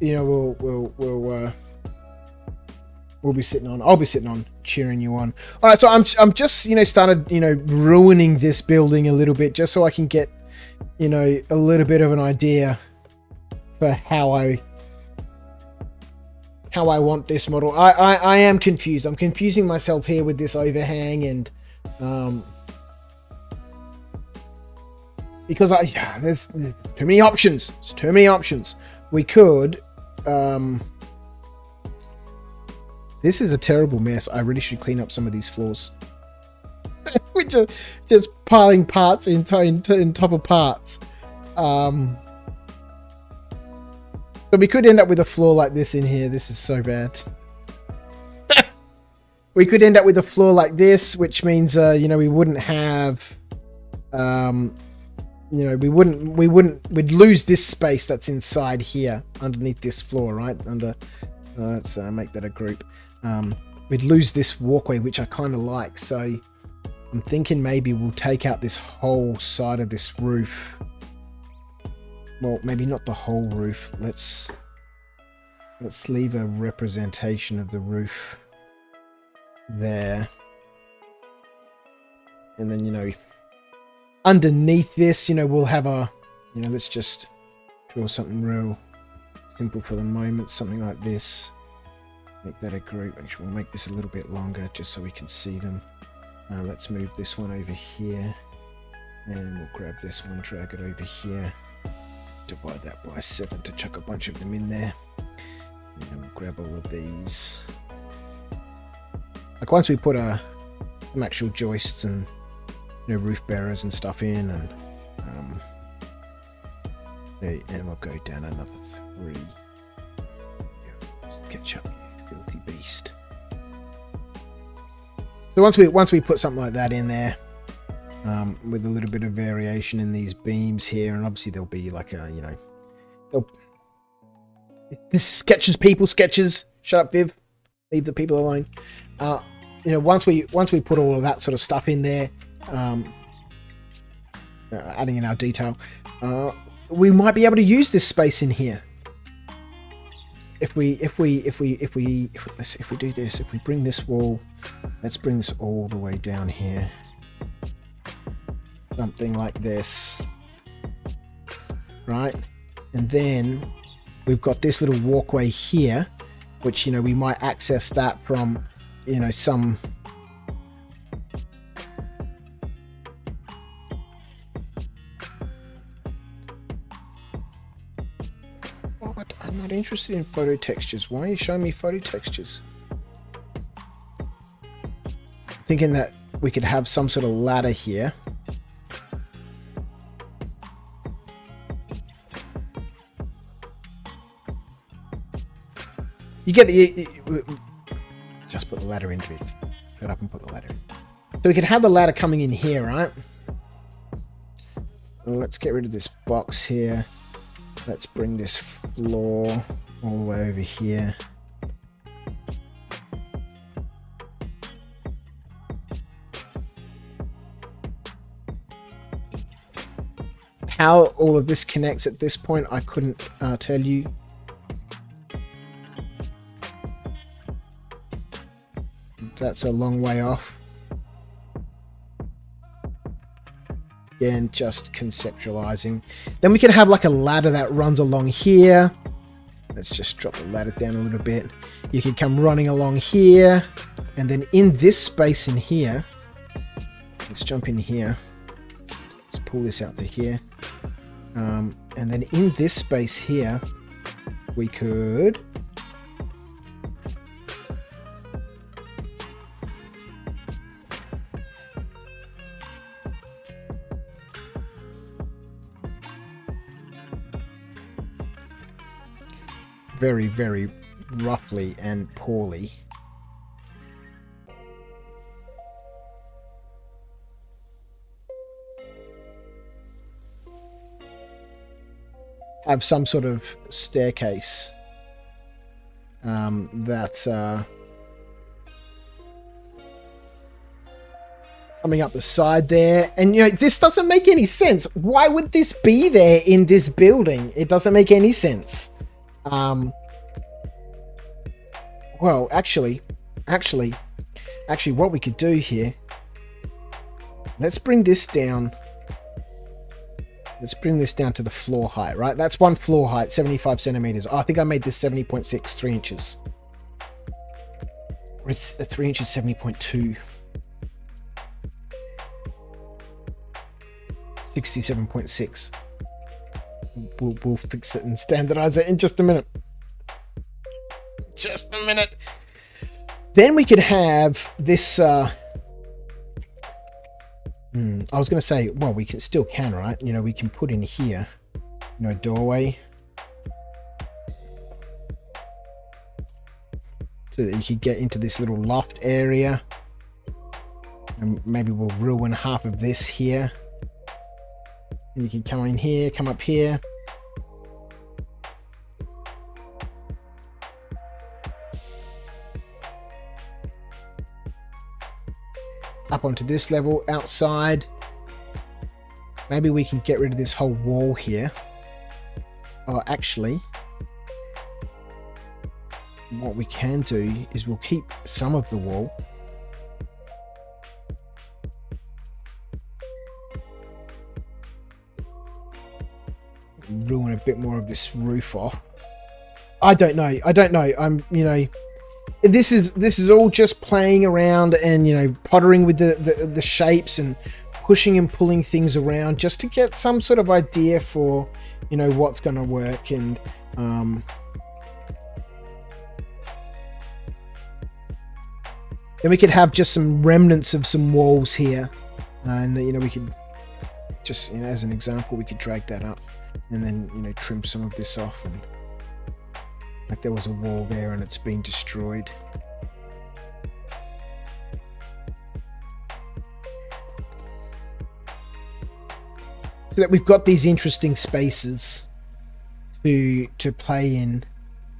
you know, we'll be sitting on. I'll be sitting on, cheering you on. All right, so I'm just, you know, started, you know, ruining this building a little bit just so I can get, you know, a little bit of an idea for how I want this model. I am confused. I'm confusing myself here with this overhang, and because there's too many options. There's too many options. We could. This is a terrible mess. I really should clean up some of these floors. We're just piling parts in top of parts. So we could end up with a floor like this in here. This is so bad. We could end up with a floor like this, which means, you know, we wouldn't have, you know, we'd lose this space that's inside here underneath this floor, right? Let's make that a group. We'd lose this walkway, which I kind of like. So I'm thinking maybe we'll take out this whole side of this roof. Well, maybe not the whole roof. Let's leave a representation of the roof there. And then, you know, underneath this, you know, we'll have a, you know, let's just draw something real simple for the moment. Something like this. Make that a group. Actually, we'll make this a little bit longer just so we can see them. Let's move this one over here. And we'll grab this one, drag it over here. Divide that by 7 to chuck a bunch of them in there. And we'll grab all of these. Like once we put some actual joists and, you know, roof bearers and stuff in, and we'll go down another 3. Sketchup, you filthy beast. So once we put something like that in there, with a little bit of variation in these beams here, and obviously there'll be like a, you know, this sketches people, sketches. Shut up, Viv. Leave the people alone. You know, once we put all of that sort of stuff in there, adding in our detail, we might be able to use this space in here. if we do this, if we bring this wall, let's bring this all the way down here, something like this, right? And then we've got this little walkway here, which, you know, we might access that from, you know, some what? I'm not interested in photo textures. Why are you showing me photo textures? Thinking that we could have some sort of ladder here. You get the... just put the ladder into it. Shut up and put the ladder in. So we could have the ladder coming in here, right? Let's get rid of this box here. Let's bring this floor all the way over here. How all of this connects at this point, I couldn't tell you. That's a long way off. Again, just conceptualizing. Then we can have like a ladder that runs along here. Let's just drop the ladder down a little bit. You can come running along here, and then in this space in here, let's jump in here. Let's pull this out to here. And then in this space here, we could very, very roughly and poorly have some sort of staircase that's coming up the side there. And, you know, this doesn't make any sense. Why would this be there in this building? It doesn't make any sense. Well, actually, what we could do here, let's bring this down. Let's bring this down to the floor height, right? That's one floor height, 75 centimeters. Oh, I think I made this 70.6, 3 inches. Or it's 3 inches, 70.2. 67.6. We'll fix it and standardize it in just a minute. Just a minute. Then we could have this I was going to say, well, we still can, right? You know, we can put in here, you know, a doorway, so that you could get into this little loft area. And maybe we'll ruin half of this here. And you can come in here, come up here. Up onto this level, outside. Maybe we can get rid of this whole wall here. Oh, actually, what we can do is we'll keep some of the wall. Ruin a bit more of this roof off. I don't know. I'm, you know, this is all just playing around and, you know, pottering with the shapes and pushing and pulling things around just to get some sort of idea for, you know, what's going to work. And then we could have just some remnants of some walls here, and, you know, we could just, you know, as an example, we could drag that up and then, you know, trim some of this off. And like there was a wall there and it's been destroyed. So that we've got these interesting spaces to play in.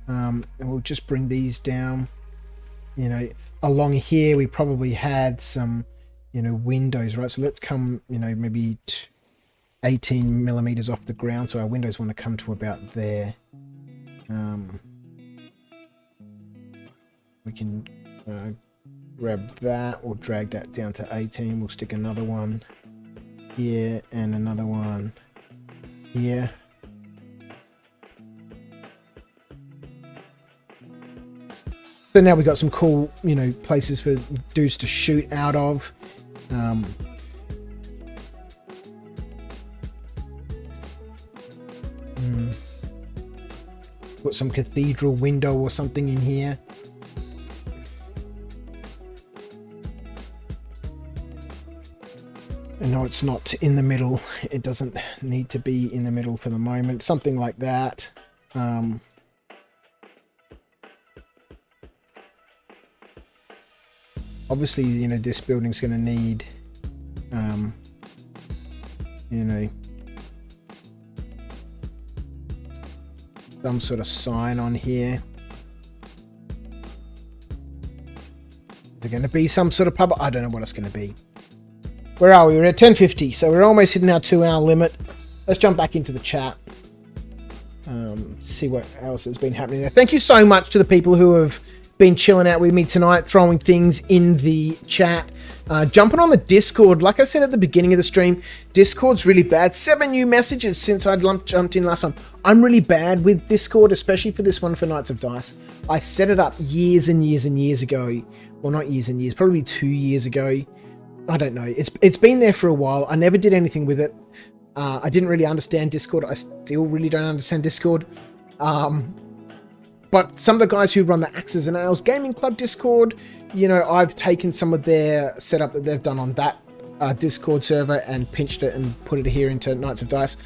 And we'll just bring these down. You know, along here we probably had some, you know, windows, right? So let's come, you know, maybe 18 millimeters off the ground. So our windows want to come to about there. We can grab that or drag that down to 18. We'll stick another one here and another one here. So now we've got some cool, you know, places for dudes to shoot out of. Put some cathedral window or something in here. And no, it's not in the middle. It doesn't need to be in the middle for the moment. Something like that. Obviously, you know, this building's going to need, you know, some sort of sign on here. Is there going to be some sort of pub? I don't know what it's going to be. Where are we? We're at 10:50, so we're almost hitting our 2-hour limit. Let's jump back into the chat. See what else has been happening there. Thank you so much to the people who have been chilling out with me tonight, throwing things in the chat, jumping on the Discord. Like I said at the beginning of the stream, Discord's really bad. 7 new messages since I'd jumped in last time. I'm really bad with Discord, especially for this one for Knights of Dice. I set it up years and years and years ago. Well, not years and years, probably 2 years ago. I don't know. It's been there for a while. I never did anything with it. I didn't really understand Discord. I still really don't understand Discord. But some of the guys who run the Axes and Ales Gaming Club Discord, you know, I've taken some of their setup that they've done on that Discord server and pinched it and put it here into Knights of Dice.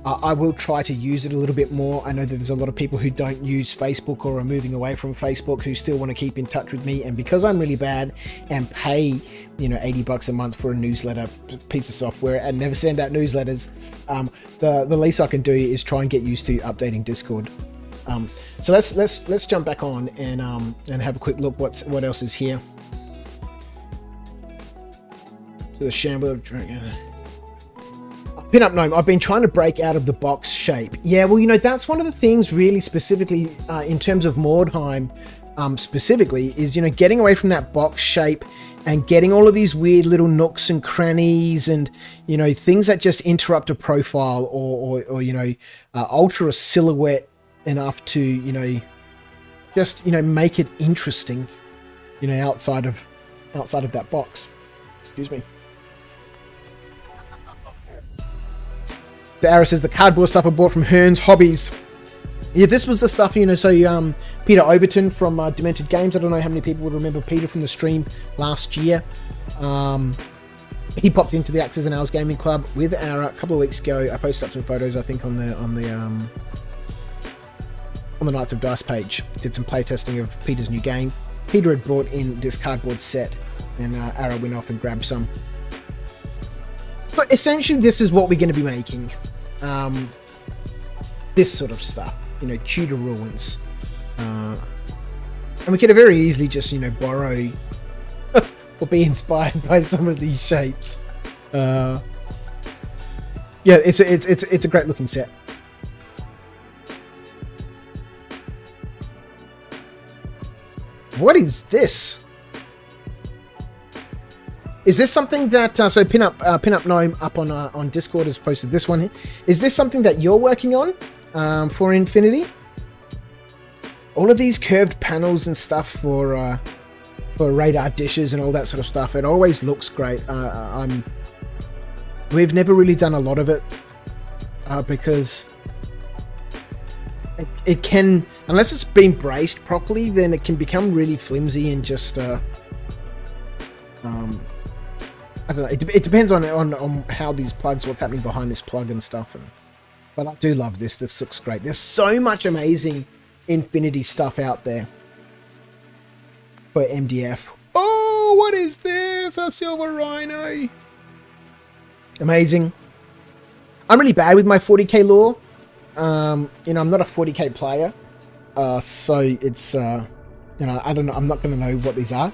I will try to use it a little bit more. I know that there's a lot of people who don't use Facebook or are moving away from Facebook who still want to keep in touch with me. And because I'm really bad and pay, you know, $80 a month for a newsletter piece of software and never send out newsletters, the least I can do is try and get used to updating Discord. So let's jump back on and have a quick look what else is here. So the Shambler Pin-up gnome. I've been trying to break out of the box shape. Yeah, well, you know, that's one of the things really specifically in terms of Mordheim specifically is, you know, getting away from that box shape and getting all of these weird little nooks and crannies and, you know, things that just interrupt a profile or you know, alter a silhouette enough to, you know, just, you know, make it interesting, you know, outside of that box. Excuse me. The Ara says the cardboard stuff I bought from Hearn's Hobbies. Yeah, this was the stuff, you know, so Peter Overton from Demented Games. I don't know how many people would remember Peter from the stream last year. He popped into the Axes and Owls Gaming Club with Ara a couple of weeks ago. I posted up some photos, I think, on the Knights of Dice page. Did some playtesting of Peter's new game. Peter had brought in this cardboard set, and Ara went off and grabbed some. But essentially, this is what we're going to be making. This sort of stuff, you know, Tudor ruins. And we could very easily just, you know, borrow or be inspired by some of these shapes. Yeah, it's a great looking set. What is this? Is this something that so Pinup Gnome up on Discord has posted this one here? Is this something that you're working on for Infinity? All of these curved panels and stuff for radar dishes and all that sort of stuff. It always looks great. We've never really done a lot of it because it can, unless it's been braced properly, then it can become really flimsy and just I don't know. It depends on how these plugs, what's happening behind this plug and stuff. But I do love this. This looks great. There's so much amazing Infinity stuff out there for MDF. Oh, what is this? A silver rhino. Amazing. I'm really bad with my 40k lore. You know, I'm not a 40k player. So it's, you know, I don't know. I'm not going to know what these are.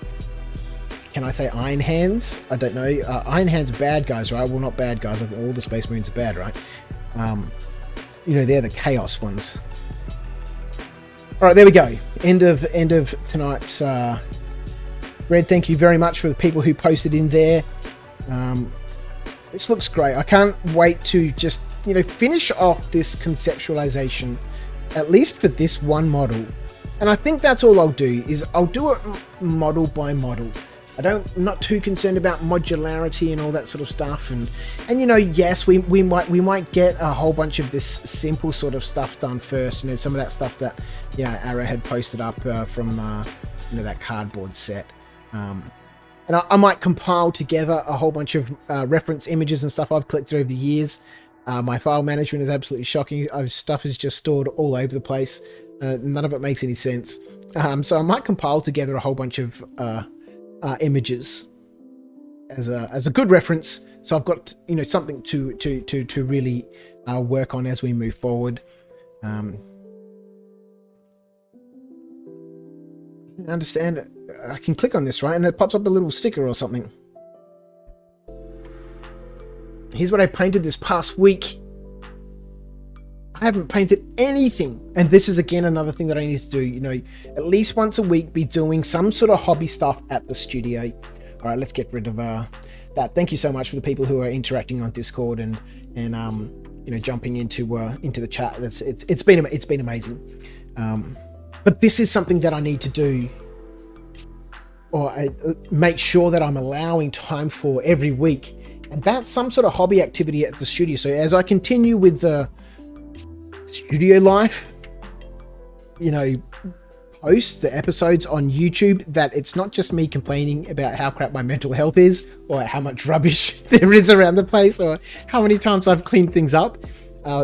Can I say Iron Hands? I don't know. Iron Hands are bad guys, right? Well, not bad guys. All the Space Marines are bad, right? You know, they're the Chaos ones. All right, there we go. End of tonight's thread. Thank you very much for the people who posted in there. This looks great. I can't wait to just, you know, finish off this conceptualization, at least for this one model. And I think that's all I'll do, is I'll do it model by model. I'm not too concerned about modularity and all that sort of stuff. And you know, yes, we might get a whole bunch of this simple sort of stuff done first. You know, some of that stuff that, yeah, Arrow had posted up from you know, that cardboard set. And I might compile together a whole bunch of reference images and stuff I've collected over the years. My file management is absolutely shocking. Stuff is just stored all over the place. None of it makes any sense. So I might compile together a whole bunch of images as a good reference. So I've got, you know, something to really work on as we move forward. I understand. I can click on this, right, and it pops up a little sticker or something. Here's what I painted this past week. I haven't painted anything, and this is again another thing that I need to do. You know, at least once a week, be doing some sort of hobby stuff at the studio. All right, let's get rid of that. Thank you so much for the people who are interacting on Discord and you know, jumping into the chat. It's been amazing. But this is something that I need to do, or make sure that I'm allowing time for every week, and that's some sort of hobby activity at the studio. So as I continue with the studio life, you know, post the episodes on YouTube, that it's not just me complaining about how crap my mental health is, or how much rubbish there is around the place, or how many times I've cleaned things up.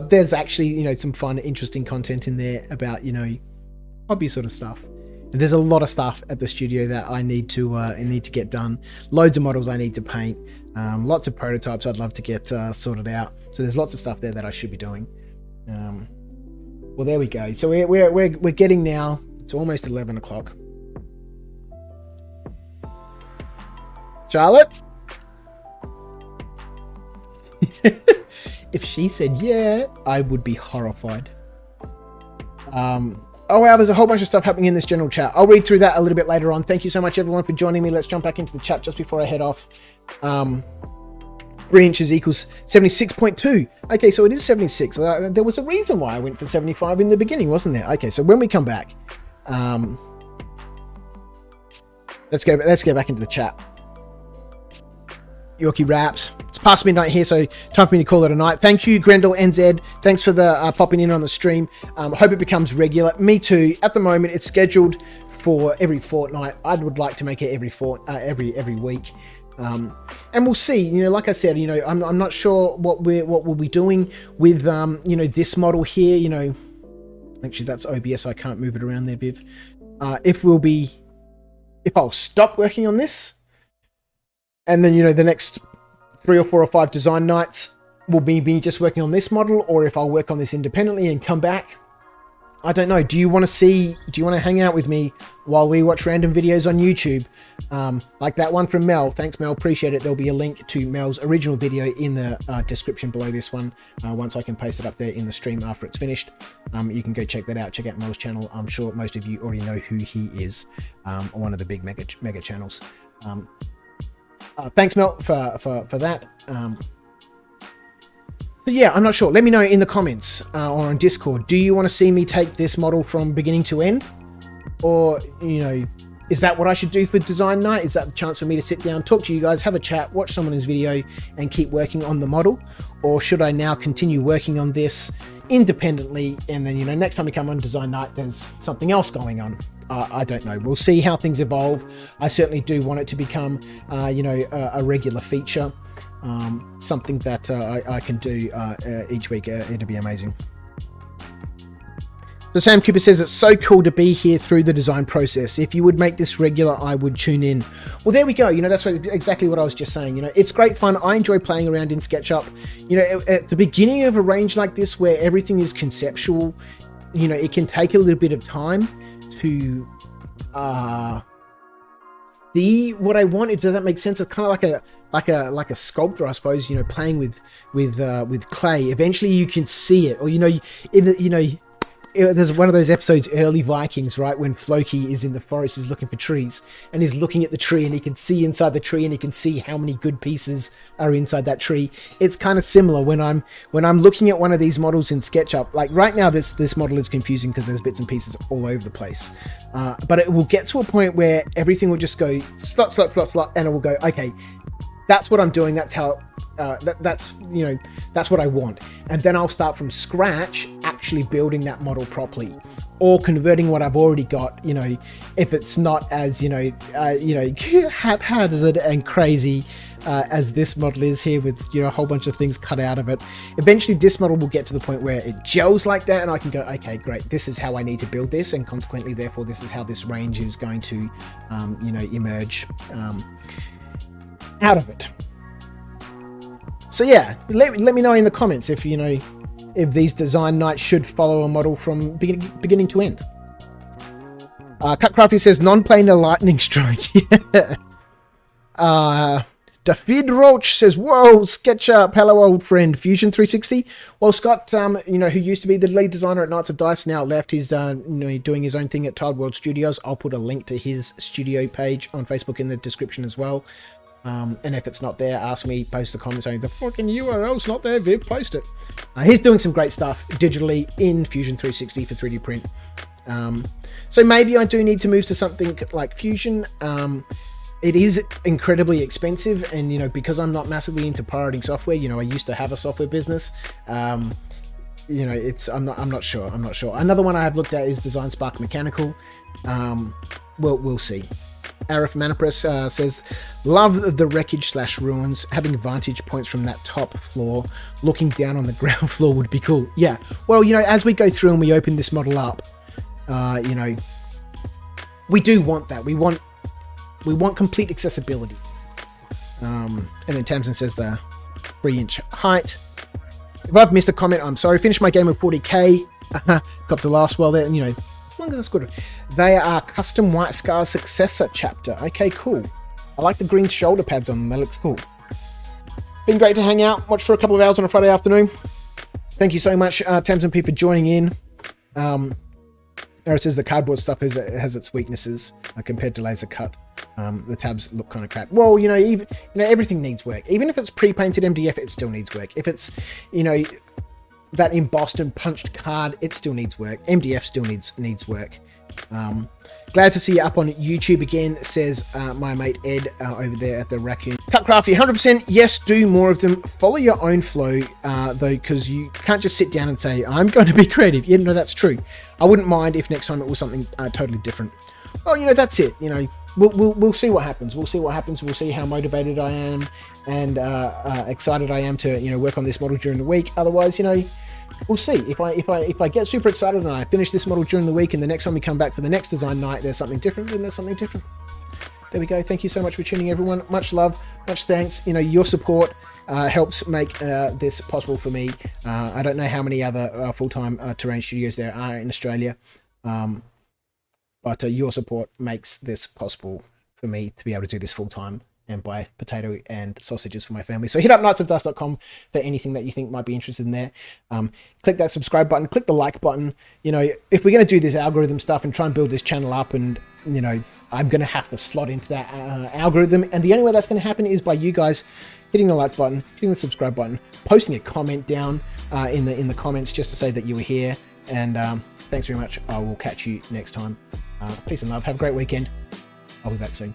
There's actually, you know, some fun, interesting content in there about, you know, hobby sort of stuff. And there's a lot of stuff at the studio that I need to get done. Loads of models I need to paint. Lots of prototypes I'd love to get sorted out. So there's lots of stuff there that I should be doing. Well, there we go. So we're getting now. It's almost 11 o'clock. Charlotte? If she said yeah, I would be horrified. Oh wow, there's a whole bunch of stuff happening in this general chat. I'll read through that a little bit later on. Thank you so much, everyone, for joining me. Let's jump back into the chat just before I head off. 3 inches equals 76.2. Okay, so it is 76. There was a reason why I went for 75 in the beginning, wasn't there? Okay, so when we come back, let's go back into the chat. Yorkie Raps. It's past midnight here, so time for me to call it a night. Thank you, Grendel NZ. Thanks for the popping in on the stream. Hope it becomes regular. Me too. At the moment, it's scheduled for every fortnight. I would like to make it every week. And we'll see. You know, like I said, you know, I'm not sure what we'll be doing with you know, this model here. You know, actually that's OBS. I can't move it around there, Viv. If I'll stop working on this, and then, you know, the next 3 or 4 or 5 design nights will be me just working on this model, or if I'll work on this independently and come back. I don't know. Do you want to hang out with me while we watch random videos on YouTube? Like that one from Mel. Thanks, Mel. Appreciate it. There'll be a link to Mel's original video in the description below this one. Once I can paste it up there in the stream after it's finished. You can go check that out. Check out Mel's channel. I'm sure most of you already know who he is. One of the big mega channels. Thanks, Mel, for that. So yeah, I'm not sure. Let me know in the comments or on Discord. Do you want to see me take this model from beginning to end? Or, you know, is that what I should do for design night? Is that the chance for me to sit down, talk to you guys, have a chat, watch someone's video and keep working on the model? Or should I now continue working on this independently, and then, you know, next time we come on design night, there's something else going on? I don't know. We'll see how things evolve. I certainly do want it to become, you know, a regular feature. Something that I can do each week. It'll be amazing. So Sam Cooper says, it's so cool to be here through the design process. If you would make this regular, I would tune in. Well, there we go. You know, that's exactly what I was just saying. You know, it's great fun. I enjoy playing around in SketchUp. You know, at the beginning of a range like this, where everything is conceptual, you know, it can take a little bit of time to see what I want. Does that make sense? It's kind of like a sculptor, I suppose. You know, playing with clay. Eventually, you can see it, or you know, there's one of those episodes, Early Vikings, right, when Floki is in the forest, is looking for trees, and he's looking at the tree, and he can see inside the tree, and he can see how many good pieces are inside that tree. It's kind of similar when I'm looking at one of these models in SketchUp. Like right now, this model is confusing because there's bits and pieces all over the place. But it will get to a point where everything will just go slot, slot, slot, slot, and it will go, okay, that's what I'm doing. That's how. That's what I want, and then I'll start from scratch, actually building that model properly, or converting what I've already got. If it's not as haphazard and crazy as this model is here, with a whole bunch of things cut out of it. Eventually, this model will get to the point where it gels like that, and I can go, okay, great. This is how I need to build this, and consequently, therefore, this is how this range is going to, emerge out of it. So yeah, let me know in the comments if if these design nights should follow a model from beginning to end. Cutcrafty says non-planar lightning strike. Yeah. David Roach says, "Whoa, SketchUp, hello old friend, Fusion 360." Well, Scott, who used to be the lead designer at Knights of Dice, now left. He's doing his own thing at Tiled World Studios. I'll put a link to his studio page on Facebook in the description as well. And if it's not there, ask me, post a comment saying the fucking URL's not there, Viv, post it. He's doing some great stuff digitally in Fusion 360 for 3D print. So maybe I do need to move to something like Fusion. It is incredibly expensive, and because I'm not massively into pirating software, I used to have a software business. I'm not sure. Another one I have looked at is Design Spark Mechanical. We'll see. Arif Manapres says, love the wreckage / ruins. Having vantage points from that top floor, looking down on the ground floor would be cool. Yeah, well, as we go through and we open this model up, we do want that. We want complete accessibility. And then Tamsin says the 3-inch height. If I've missed a comment, I'm sorry. Finished my game with 40k. Got the last well there, and as long as it's good. They are custom White Scar successor chapter. Okay, cool. I like the green shoulder pads on them. They look cool. Been great to hang out, watch for a couple of hours on a Friday afternoon. Thank you so much, Tamsin P, for joining in. There it says the cardboard stuff has its weaknesses compared to laser cut. The tabs look kind of crap. Well, even everything needs work. Even if it's pre-painted MDF, it still needs work. If it's that embossed and punched card, it still needs work. MDF still needs work. Glad to see you up on YouTube again, says my mate Ed over there at the Raccoon. Cutcrafty, 100% yes, do more of them. Follow your own flow though, because you can't just sit down and say, I'm going to be creative. Yeah, no, that's true. I wouldn't mind if next time it was something totally different. Well, that's it. We'll see what happens. We'll see how motivated I am and excited I am to work on this model during the week. Otherwise, we'll see. If I get super excited and I finish this model during the week, and the next time we come back for the next design night, there's something different, then there's something different. There we go. Thank you so much for tuning in, everyone. Much love, much thanks. Your support helps make this possible for me. I don't know how many other full-time terrain studios there are in Australia, but your support makes this possible for me to be able to do this full-time and buy potato and sausages for my family. So hit up knightsofdice.com for anything that you think might be interested in there. Click that subscribe button, click the like button. If we're going to do this algorithm stuff and try and build this channel up, and I'm going to have to slot into that algorithm, and the only way that's going to happen is by you guys hitting the like button, hitting the subscribe button, posting a comment down in the comments just to say that you were here. And thanks very much. I will catch you next time. Peace and love. Have a great weekend. I'll be back soon.